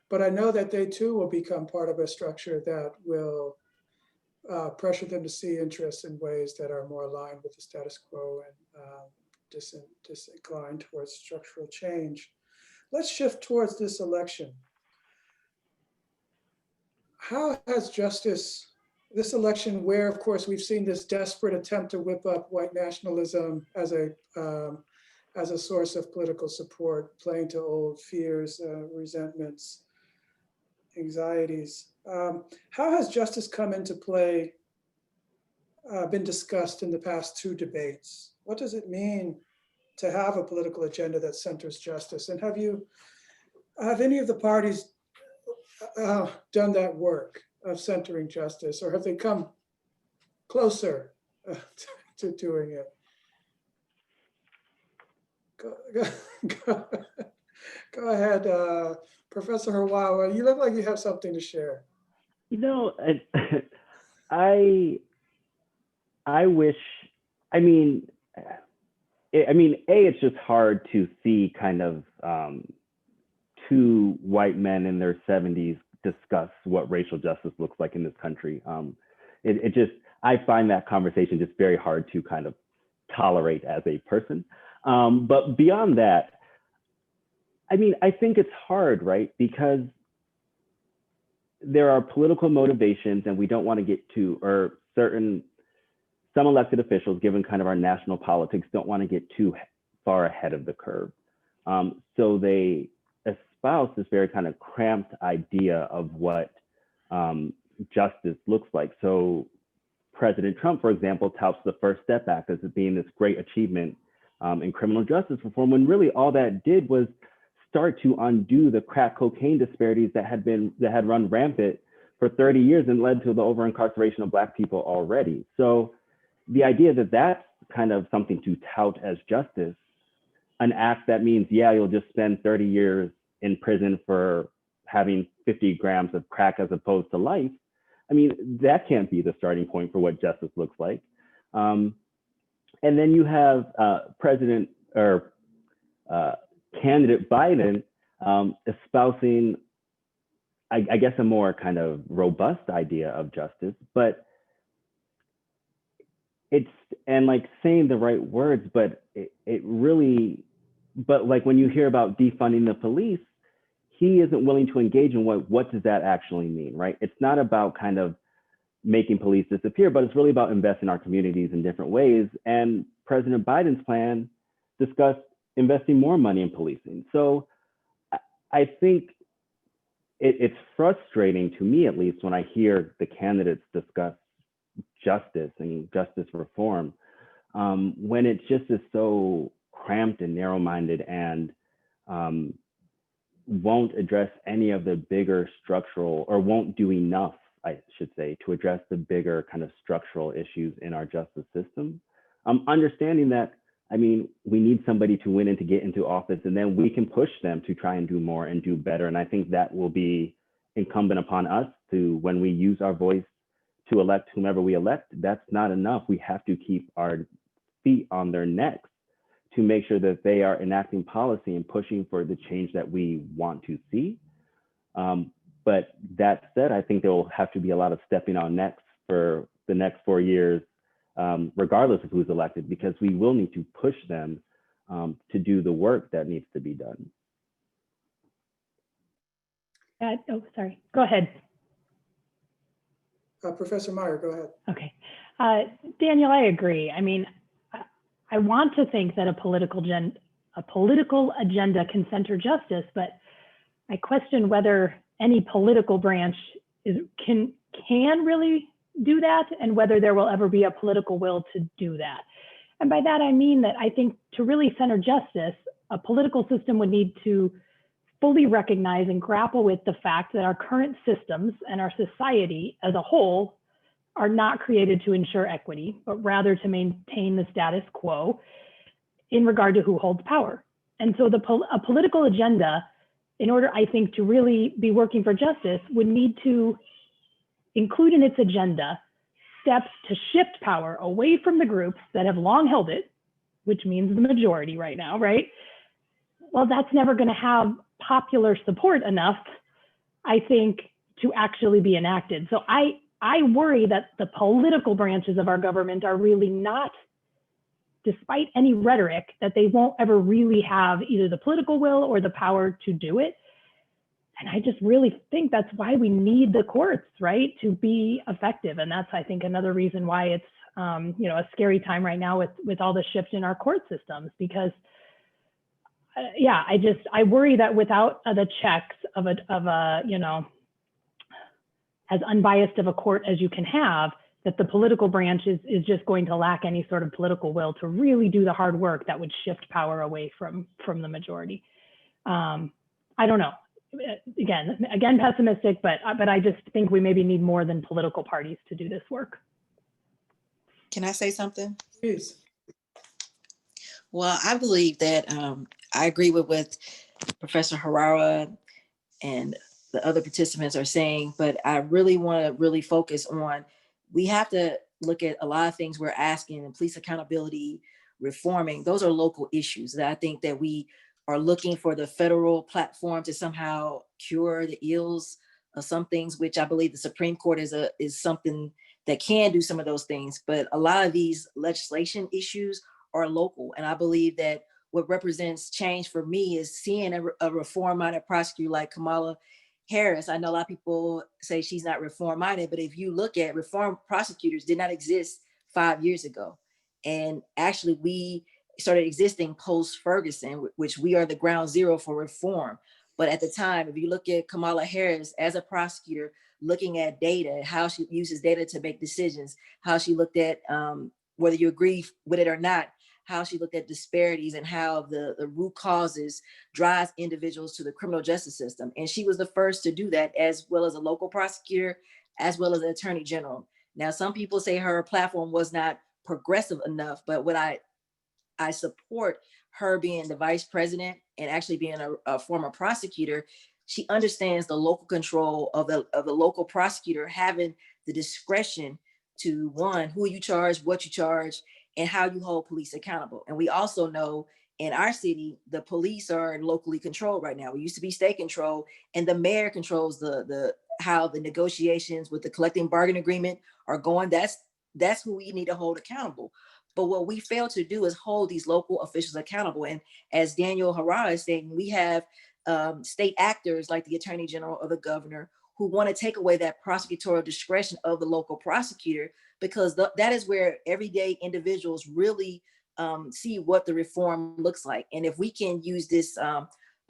but I know that they too will become part of a structure that will pressure them to see interests in ways that are more aligned with the status quo and disinclined towards structural change. Let's shift towards this election. How has justice, this election where, of course, we've seen this desperate attempt to whip up white nationalism as a source of political support, playing to old fears, resentments, anxieties. How has justice come into play, been discussed in the past two debates? What does it mean to have a political agenda that centers justice? And have any of the parties done that work of centering justice, or have they come closer to doing it? Go ahead, Professor Harawa. You look like you have something to share. You know, I wish, it's just hard to see kind of two white men in their 70s discuss what racial justice looks like in this country. I find that conversation just very hard to kind of tolerate as a person. But beyond that, I think it's hard, right? Because there are political motivations and we don't want to get to, or some elected officials, given kind of our national politics, don't want to get too far ahead of the curve. So they espouse this very kind of cramped idea of what justice looks like. So President Trump, for example, touts the First Step Act as being this great achievement in criminal justice reform, when really all that did was start to undo the crack cocaine disparities that had run rampant for 30 years and led to the over-incarceration of Black people already. So the idea that that's kind of something to tout as justice, an act that means, yeah, you'll just spend 30 years in prison for having 50 grams of crack as opposed to life, that can't be the starting point for what justice looks like. And then you have candidate Biden espousing, I guess, a more kind of robust idea of justice, but saying the right words, but when you hear about defunding the police, he isn't willing to engage in what does that actually mean, right? It's not about kind of making police disappear, but it's really about investing in our communities in different ways. And President Biden's plan discussed investing more money in policing. So I think it's frustrating, to me at least, when I hear the candidates discuss justice and justice reform, when it just is so cramped and narrow-minded and won't address any of the bigger structural, or won't do enough, I should say, to address the bigger kind of structural issues in our justice system. Understanding that, we need somebody to win and to get into office, and then we can push them to try and do more and do better. And I think that will be incumbent upon us to, when we use our voice to elect whomever we elect, that's not enough. We have to keep our feet on their necks to make sure that they are enacting policy and pushing for the change that we want to see. But that said, I think there will have to be a lot of stepping on necks for the next 4 years, regardless of who's elected, because we will need to push them to do the work that needs to be done. Oh, sorry. Go ahead. Professor Meyer, go ahead. Okay. Daniel, I agree. I mean, I want to think that a political agenda can center justice, but I question whether any political branch can really do that, and whether there will ever be a political will to do that. And by that, I mean that I think to really center justice, a political system would need to fully recognize and grapple with the fact that our current systems and our society as a whole are not created to ensure equity, but rather to maintain the status quo in regard to who holds power. And so a political agenda, in order, I think, to really be working for justice, would need to include in its agenda steps to shift power away from the groups that have long held it, which means the majority right now, right? Well, that's never going to have popular support enough, I think, to actually be enacted. So I worry that the political branches of our government are really not, despite any rhetoric, that they won't ever really have either the political will or the power to do it. And I just really think that's why we need the courts, right, to be effective. And that's, I think, another reason why it's a scary time right now with all the shift in our court systems, because I worry that without the checks of a as unbiased of a court as you can have, that the political branch is just going to lack any sort of political will to really do the hard work that would shift power away from the majority. I don't know. Again, pessimistic, but I just think we maybe need more than political parties to do this work. Can I say something? Please. Well, I believe that I agree with what Professor Harawa and the other participants are saying, but I really want to really focus on, we have to look at a lot of things we're asking in police accountability, reforming. Those are local issues that I think that we are looking for the federal platform to somehow cure the ills of some things, which I believe the Supreme Court is something that can do some of those things. But a lot of these legislation issues are local. And I believe that what represents change for me is seeing a reform-minded prosecutor like Kamala Harris. I know a lot of people say she's not reform-minded, but if you look at reform prosecutors did not exist 5 years ago. And actually we started existing post-Ferguson, which we are the ground zero for reform. But at the time, if you look at Kamala Harris as a prosecutor, looking at data, how she uses data to make decisions, how she looked at, whether you agree with it or not, how she looked at disparities and how the root causes drives individuals to the criminal justice system. And she was the first to do that, as well as a local prosecutor, as well as an attorney general. Now, some people say her platform was not progressive enough, but what I support her being the vice president and actually being a former prosecutor. She understands the local control of the local prosecutor having the discretion to, one, who you charge, what you charge, and how you hold police accountable. And we also know in our city, the police are locally controlled right now. We used to be state controlled, and the mayor controls how the negotiations with the collective bargaining agreement are going. That's who we need to hold accountable. But what we fail to do is hold these local officials accountable. And as Daniel Harawa is saying, we have state actors like the attorney general or the governor who want to take away that prosecutorial discretion of the local prosecutor, because that is where everyday individuals really see what the reform looks like. And if we can use this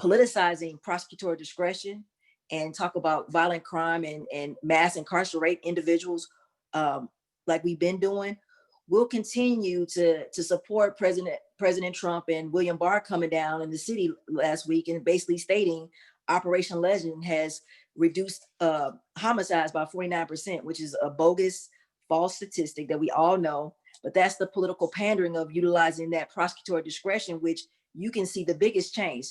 politicizing prosecutorial discretion and talk about violent crime and mass incarcerate individuals like we've been doing, we'll continue to support President Trump and William Barr coming down in the city last week and basically stating Operation Legend has reduced homicides by 49%, which is a bogus, false statistic that we all know. But that's the political pandering of utilizing that prosecutorial discretion, which you can see the biggest change.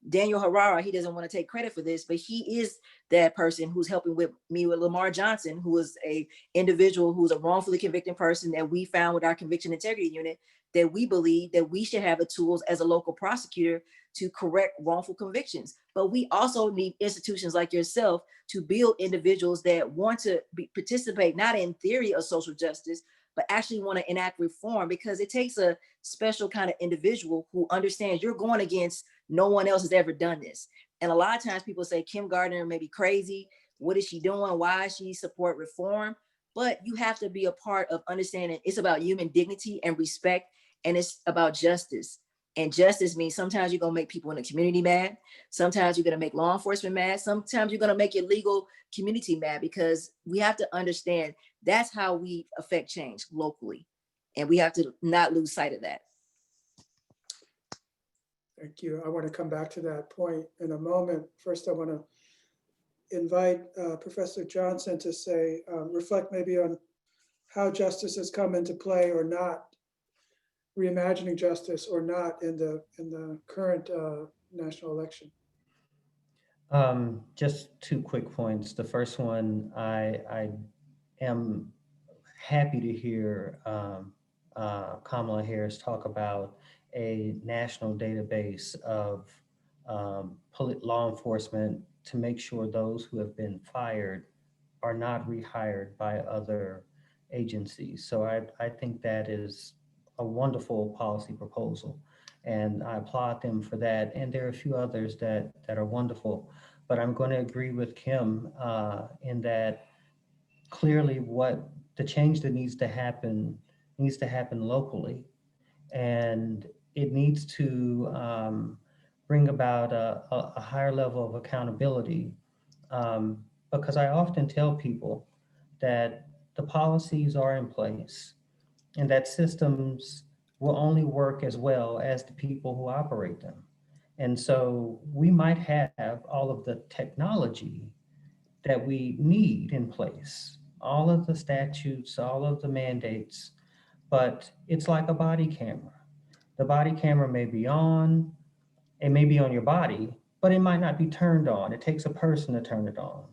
Daniel Harawa, he doesn't want to take credit for this, but he is that person who's helping with me with Lamar Johnson, who is a individual who's a wrongfully convicted person that we found with our conviction integrity unit, that we believe that we should have the tools as a local prosecutor to correct wrongful convictions. But we also need institutions like yourself to build individuals that want to participate, not in theory of social justice, but actually want to enact reform, because it takes a special kind of individual who understands you're going against no one else has ever done this. And a lot of times people say Kim Gardner may be crazy. What is she doing? Why is she support reform? But you have to be a part of understanding it's about human dignity and respect, and it's about justice. And justice means sometimes you're gonna make people in the community mad. Sometimes you're gonna make law enforcement mad. Sometimes you're gonna make your legal community mad, because we have to understand that's how we affect change locally. And we have to not lose sight of that. Thank you. I want to come back to that point in a moment. First, I want to invite Professor Johnson to say, reflect maybe on how justice has come into play or not, reimagining justice or not in the current national election. Just 2 quick points. The first one, I am happy to hear Kamala Harris talk about a national database of law enforcement to make sure those who have been fired are not rehired by other agencies. So I think that is a wonderful policy proposal, and I applaud them for that. And there are a few others that are wonderful, but I'm going to agree with Kim in that clearly what the change that needs to happen locally, and it needs to bring about a higher level of accountability, because I often tell people that the policies are in place and that systems will only work as well as the people who operate them. And so we might have all of the technology that we need in place, all of the statutes, all of the mandates, but it's like a body camera. The body camera may be on, it may be on your body, but it might not be turned on. It takes a person to turn it on.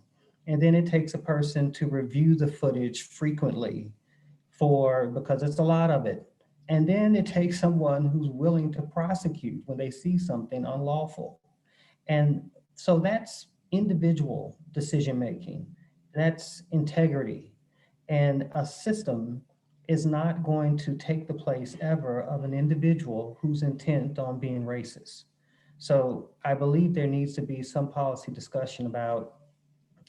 And then it takes a person to review the footage frequently because it's a lot of it. And then it takes someone who's willing to prosecute when they see something unlawful. And so that's individual decision-making, that's integrity. And a system is not going to take the place ever of an individual who's intent on being racist. So I believe there needs to be some policy discussion about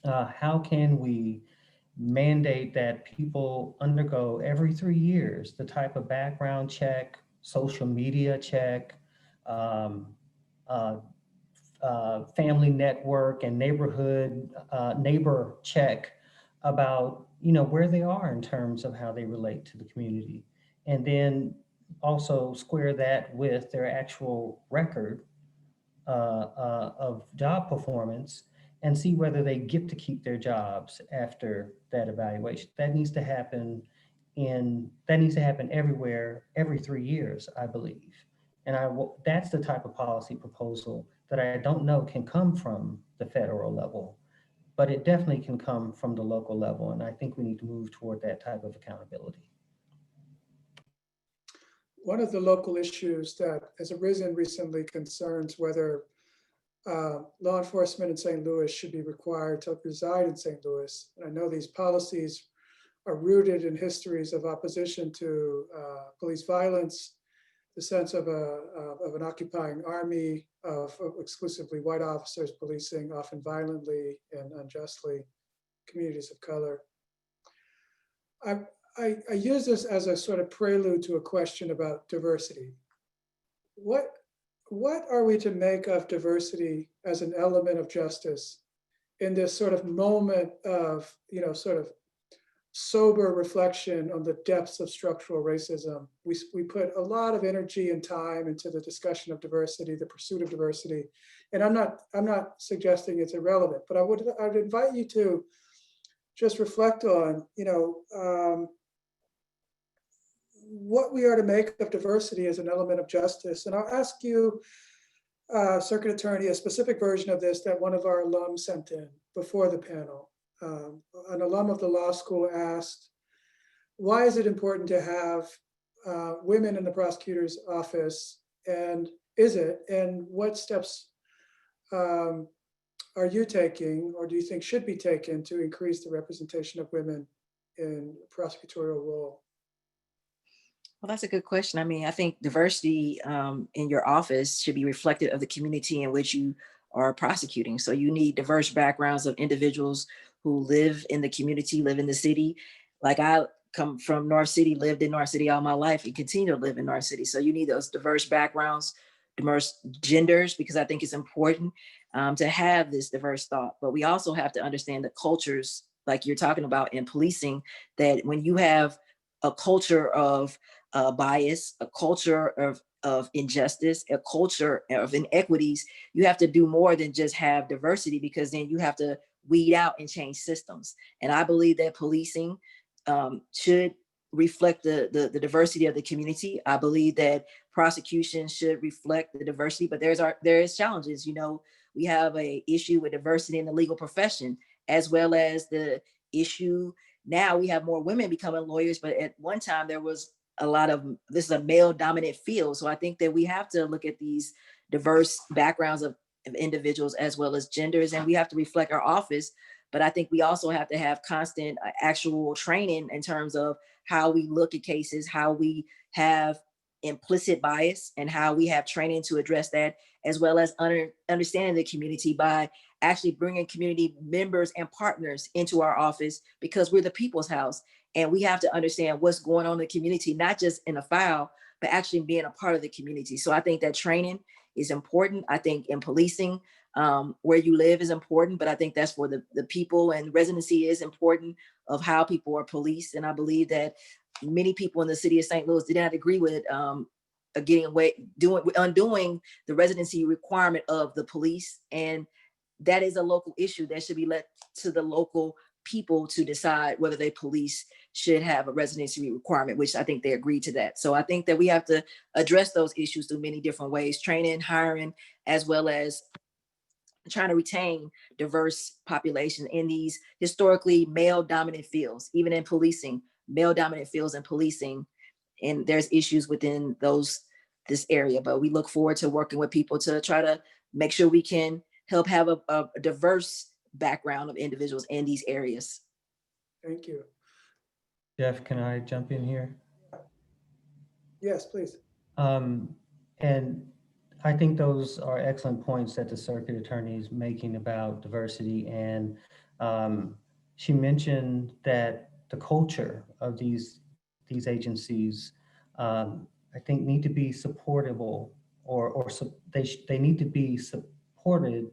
how can we mandate that people undergo every 3 years the type of background check, social media check, family network and neighborhood neighbor check about where they are in terms of how they relate to the community, and then also square that with their actual record of job performance, and see whether they get to keep their jobs after that evaluation. That needs to happen everywhere, every 3 years, I believe. And that's the type of policy proposal that I don't know can come from the federal level, but it definitely can come from the local level. And I think we need to move toward that type of accountability. One of the local issues that has arisen recently concerns whether law enforcement in St. Louis should be required to reside in St. Louis. And I know these policies are rooted in histories of opposition to police violence, the sense of an occupying army of exclusively white officers policing often violently and unjustly communities of color. I use this as a sort of prelude to a question about diversity. What are we to make of diversity as an element of justice in this sort of moment of, sort of sober reflection on the depths of structural racism? We put a lot of energy and time into the discussion of diversity, the pursuit of diversity, and I'm not suggesting it's irrelevant, but I'd invite you to just reflect on, what we are to make of diversity as an element of justice. And I'll ask you, Circuit Attorney, a specific version of this that one of our alums sent in before the panel. An alum of the law school asked, why is it important to have women in the prosecutor's office? And is it? And what steps are you taking, or do you think should be taken, to increase the representation of women in prosecutorial role? Well, that's a good question. I mean, I think diversity in your office should be reflective of the community in which you are prosecuting. So you need diverse backgrounds of individuals who live in the community, live in the city. Like I come from North City, lived in North City all my life, and continue to live in North City. So you need those diverse backgrounds, diverse genders, because I think it's important to have this diverse thought. But we also have to understand the cultures, like you're talking about in policing, that when you have a culture of bias, a culture of injustice, a culture of inequities, you have to do more than just have diversity, because then you have to weed out and change systems. And I believe that policing should reflect the diversity of the community. I believe that prosecution should reflect the diversity, but there is challenges. You know, we have a issue with diversity in the legal profession, as well as the issue now we have more women becoming lawyers, but at one time there was a lot of, this is a male dominant field. So I think that we have to look at these diverse backgrounds of individuals as well as genders, and we have to reflect our office. But I think we also have to have constant actual training in terms of how we look at cases, how we have implicit bias, and how we have training to address that, as well as understanding the community by actually bringing community members and partners into our office, because we're the people's house. And we have to understand what's going on in the community, not just in a file, but actually being a part of the community. So I think that training is important. I think in policing, where you live is important, but I think that's for the people, and residency is important of how people are policed. And I believe that many people in the city of St. Louis did not agree with undoing the residency requirement of the police. And that is a local issue that should be left to the local people to decide whether they police should have a residency requirement, which I think they agreed to that. So I think that we have to address those issues through many different ways: training, hiring, as well as trying to retain diverse population in these historically male dominant fields, even in policing, male dominant fields in policing. And there's issues within this area, but we look forward to working with people to try to make sure we can help have a diverse background of individuals in these areas. Thank you. Jeff, can I jump in here? Yes, please. And I think those are excellent points that the circuit attorney is making about diversity. And she mentioned that the culture of these agencies, I think, need to be supportable, or they need to be supported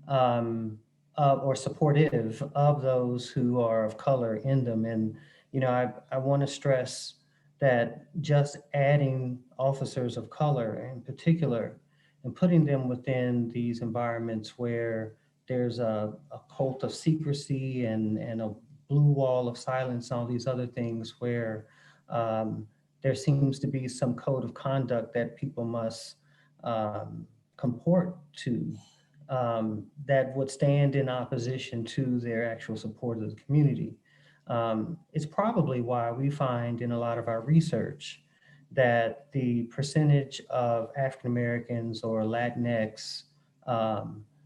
or supportive of those who are of color in them. And, you know, I want to stress that just adding officers of color in particular and putting them within these environments where there's a cult of secrecy and a blue wall of silence, all these other things where there seems to be some code of conduct that people must comport to, that would stand in opposition to their actual support of the community. It's probably why we find in a lot of our research that the percentage of African Americans or Latinx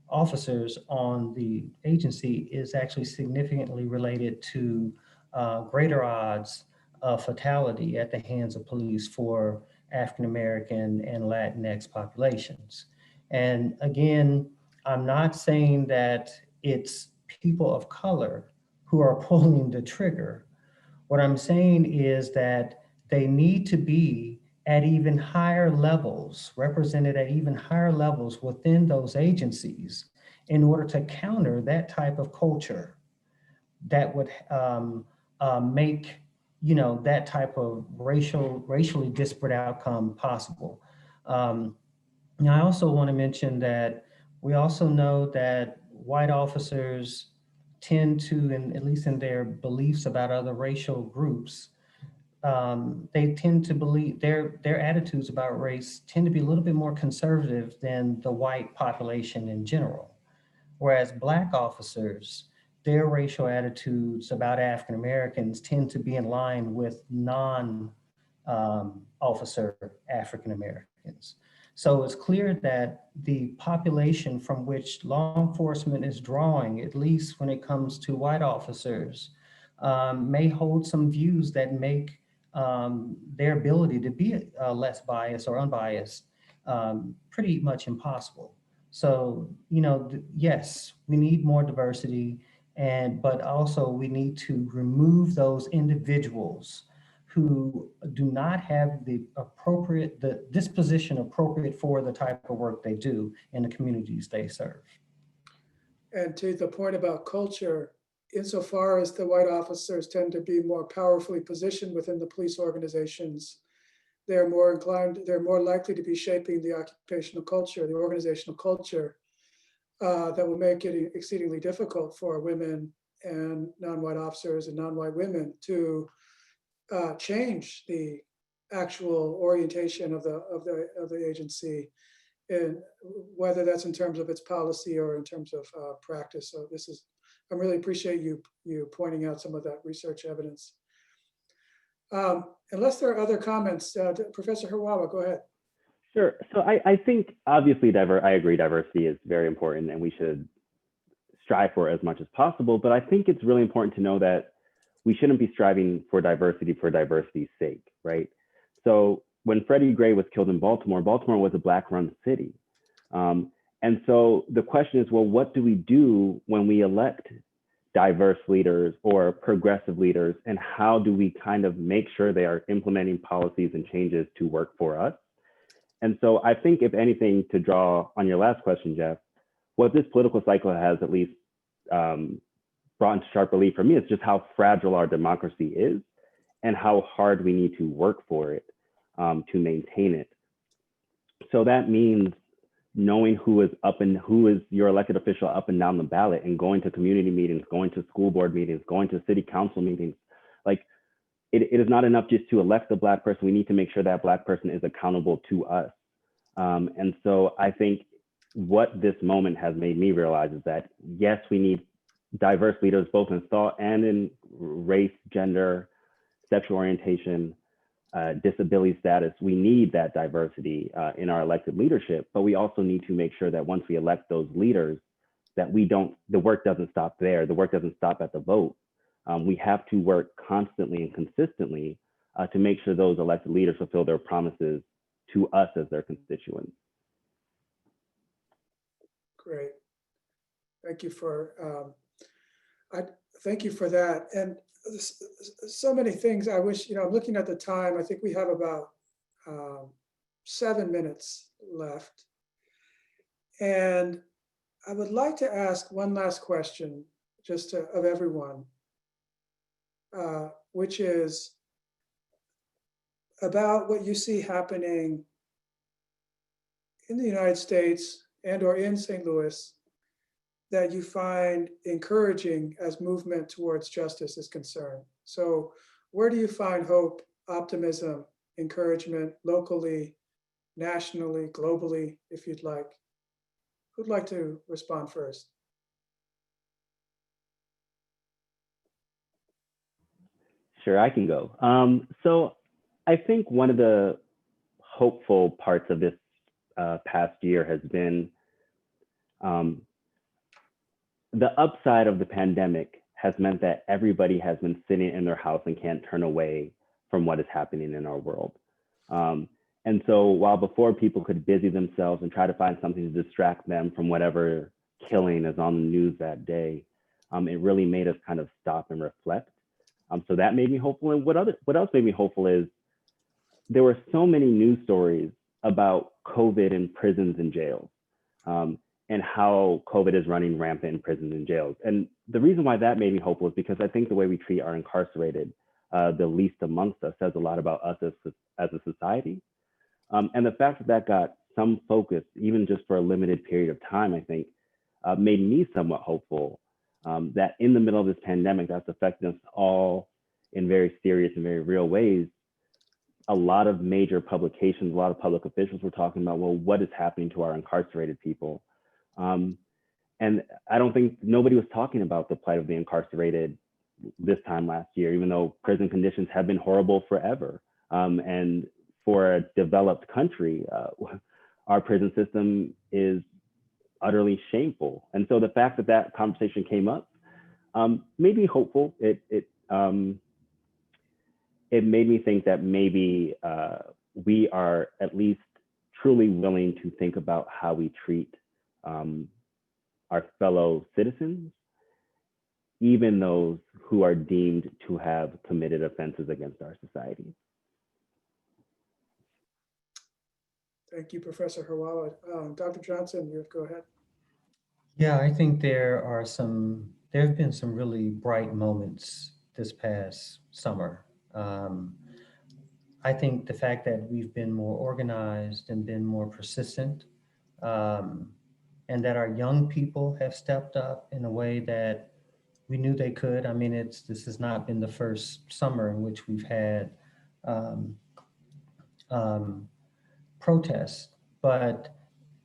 officers on the agency is actually significantly related to greater odds of fatality at the hands of police for African American and Latinx populations. And again, I'm not saying that it's people of color who are pulling the trigger. What I'm saying is that they need to be at even higher levels, represented at even higher levels within those agencies, in order to counter that type of culture that would make, you know, that type of racially disparate outcome possible. Now, I also want to mention that we also know that white officers tend to, at least in their beliefs about other racial groups, they tend to believe their attitudes about race tend to be a little bit more conservative than the white population in general. Whereas Black officers, their racial attitudes about African Americans tend to be in line with non-officer African Americans. So it's clear that the population from which law enforcement is drawing, at least when it comes to white officers, may hold some views that make their ability to be less biased or unbiased pretty much impossible. So, yes, we need more diversity, but also we need to remove those individuals who do not have the disposition appropriate for the type of work they do in the communities they serve. And to the point about culture, insofar as the white officers tend to be more powerfully positioned within the police organizations, they're more likely to be shaping the occupational culture, the organizational culture that will make it exceedingly difficult for women and non-white officers and non-white women to change the actual orientation of the agency, and whether that's in terms of its policy or in terms of practice. So I really appreciate you pointing out some of that research evidence. Unless there are other comments, Professor Harawa, go ahead. Sure. So I think obviously I agree diversity is very important and we should strive for it as much as possible. But I think it's really important to know that we shouldn't be striving for diversity's sake, right? So when Freddie Gray was killed in Baltimore, Baltimore was a Black-run city. And so the question is, well, what do we do when we elect diverse leaders or progressive leaders, and how do we kind of make sure they are implementing policies and changes to work for us? And so I think, if anything, to draw on your last question, Jeff, what this political cycle has at least brought into sharp relief for me is just how fragile our democracy is and how hard we need to work for it to maintain it. So that means knowing who is your elected official up and down the ballot, and going to community meetings, going to school board meetings, going to city council meetings. Like it is not enough just to elect the Black person. We need to make sure that Black person is accountable to us. And so I think what this moment has made me realize is that, yes, we need diverse leaders, both in thought and in race, gender, sexual orientation, disability status. We need that diversity in our elected leadership, but we also need to make sure that once we elect those leaders, that the work doesn't stop there. The work doesn't stop at the vote. We have to work constantly and consistently to make sure those elected leaders fulfill their promises to us as their constituents. Great. Thank you for thank you for that. And so many things I wish, I'm looking at the time, I think we have about 7 minutes left. And I would like to ask one last question of everyone, which is about what you see happening in the United States and or in St. Louis that you find encouraging as movement towards justice is concerned. So where do you find hope, optimism, encouragement locally, nationally, globally, if you'd like? Who'd like to respond first? Sure, I can go. So I think one of the hopeful parts of this past year has been the upside of the pandemic has meant that everybody has been sitting in their house and can't turn away from what is happening in our world. And so while before people could busy themselves and try to find something to distract them from whatever killing is on the news that day, it really made us kind of stop and reflect. So that made me hopeful. And what else made me hopeful is there were so many news stories about COVID in prisons and jails. And how COVID is running rampant in prisons and jails. And the reason why that made me hopeful is because I think the way we treat our incarcerated, the least amongst us, says a lot about us as a society. And the fact that that got some focus, even just for a limited period of time, I think, made me somewhat hopeful that in the middle of this pandemic that's affecting us all in very serious and very real ways, a lot of major publications, a lot of public officials were talking about, well, what is happening to our incarcerated people? And I don't think nobody was talking about the plight of the incarcerated this time last year, even though prison conditions have been horrible forever. And for a developed country, our prison system is utterly shameful. And so the fact that that conversation came up made me hopeful. It made me think that maybe we are at least truly willing to think about how we treat our fellow citizens, even those who are deemed to have committed offenses against our society. Thank you, Professor Harawa. Dr. Johnson, you go ahead. Yeah, I think there have been some really bright moments this past summer. I think the fact that we've been more organized and been more persistent, and that our young people have stepped up in a way that we knew they could. I mean, this has not been the first summer in which we've had protests, but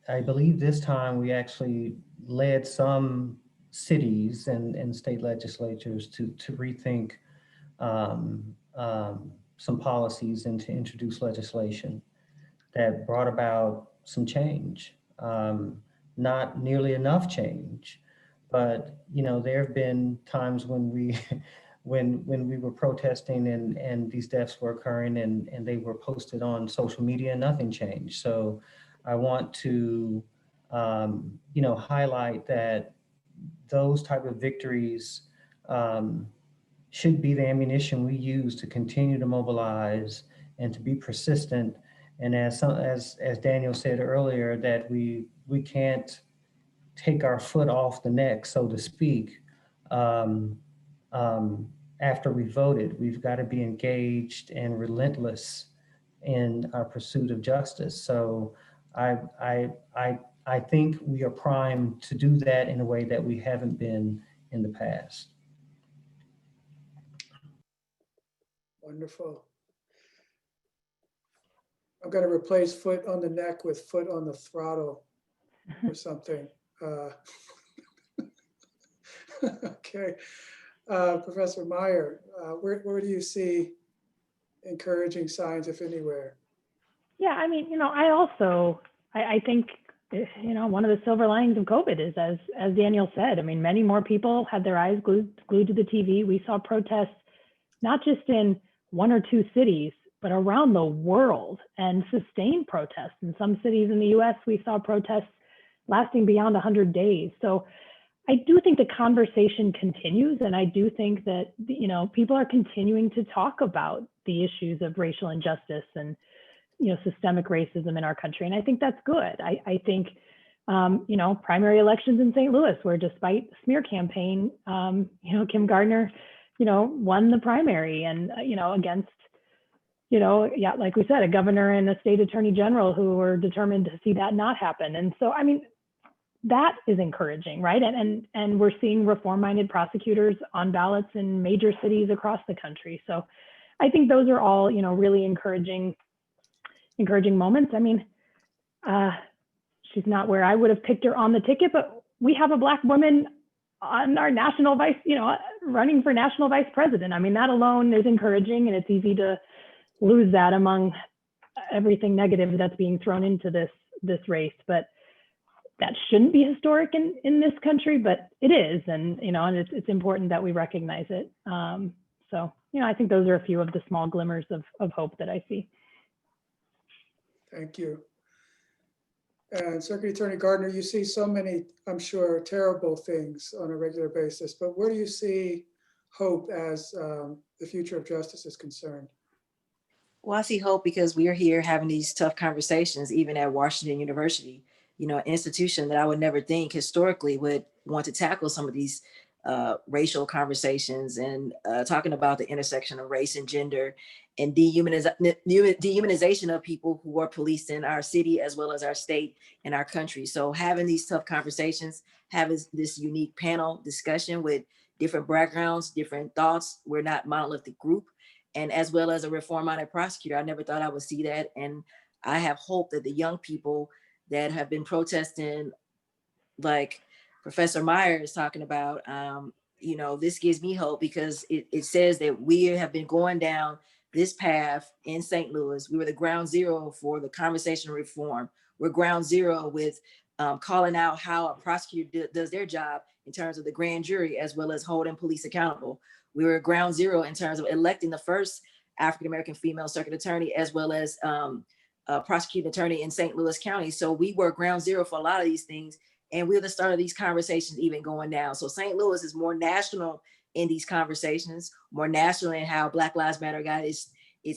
I believe this time we actually led some cities and state legislatures to rethink some policies and to introduce legislation that brought about some change. Not nearly enough change, but there have been times when we when we were protesting and these deaths were occurring and they were posted on social media and nothing changed. So I want to highlight that those type of victories should be the ammunition we use to continue to mobilize and to be persistent. And as Daniel said earlier, that we can't take our foot off the neck, so to speak, after we voted. We've got to be engaged and relentless in our pursuit of justice. So I think we are primed to do that in a way that we haven't been in the past. Wonderful. I'm going to replace foot on the neck with foot on the throttle or something. Okay. Professor Meyer, where do you see encouraging signs, if anywhere? Yeah, I mean, I think, one of the silver linings of COVID is, as Daniel said, I mean, many more people had their eyes glued to the TV. We saw protests, not just in one or two cities, but around the world, and sustained protests. In some cities in the US, we saw protests lasting beyond 100 days. So I do think the conversation continues, and I do think that, people are continuing to talk about the issues of racial injustice and, systemic racism in our country. And I think that's good. I think, primary elections in St. Louis, where despite smear campaign, Kim Gardner, won the primary and, against, like we said, a governor and a state attorney general who were determined to see that not happen. And so, I mean, that is encouraging, right? And we're seeing reform-minded prosecutors on ballots in major cities across the country. So I think those are all, really encouraging moments. I mean, she's not where I would have picked her on the ticket, but we have a Black woman on our national vice, running for national vice president. I mean, that alone is encouraging, and it's easy to lose that among everything negative that's being thrown into this race. But that shouldn't be historic in this country, but it is, and and it's important that we recognize it. So I think those are a few of the small glimmers of hope that I see. Thank you. And Circuit Attorney Gardner, you see so many, I'm sure, terrible things on a regular basis, but where do you see hope as the future of justice is concerned? Well, I see hope because we are here having these tough conversations, even at Washington University, an institution that I would never think historically would want to tackle some of these racial conversations and talking about the intersection of race and gender and dehumanization of people who are policed in our city as well as our state and our country. So having these tough conversations, having this unique panel discussion with different backgrounds, different thoughts. We're not monolithic group. And as well as a reform-minded prosecutor, I never thought I would see that. And I have hope that the young people that have been protesting, like Professor Meyer is talking about, you know, this gives me hope because it says that we have been going down this path in St. Louis. We were the ground zero for the conversation reform. We're ground zero with calling out how a prosecutor does their job in terms of the grand jury, as well as holding police accountable. We were ground zero in terms of electing the first African-American female circuit attorney, as well as a prosecuting attorney in St. Louis County. So we were ground zero for a lot of these things. And we're the start of these conversations even going down. So St. Louis is more national in these conversations, more national in how Black Lives Matter got its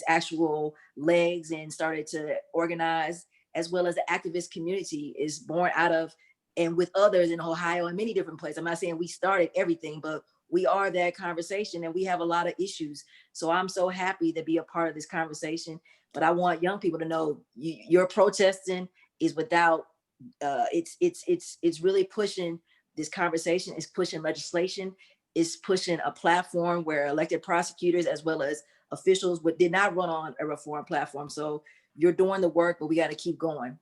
actual legs and started to organize, as well as the activist community is born out of, and with others in Ohio and many different places. I'm not saying we started everything, but we are that conversation and we have a lot of issues. So I'm so happy to be a part of this conversation. But I want young people to know your protesting is without, it's really pushing this conversation, it's pushing legislation, it's pushing a platform where elected prosecutors as well as officials did not run on a reform platform. So you're doing the work, but we got to keep going.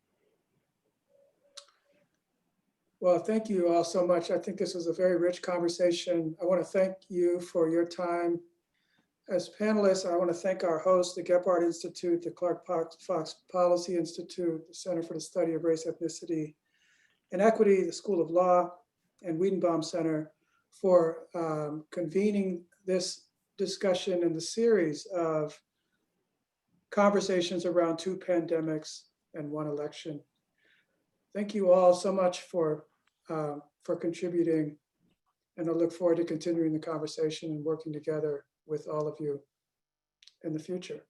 Well, thank you all so much. I think this was a very rich conversation. I want to thank you for your time. As panelists, I want to thank our hosts, the Gephardt Institute, the Clark Fox Policy Institute, the Center for the Study of Race, Ethnicity, and Equity, the School of Law, and Weidenbaum Center for convening this discussion in the series of conversations around 2 pandemics and 1 election. Thank you all so much for contributing, and I look forward to continuing the conversation and working together with all of you in the future.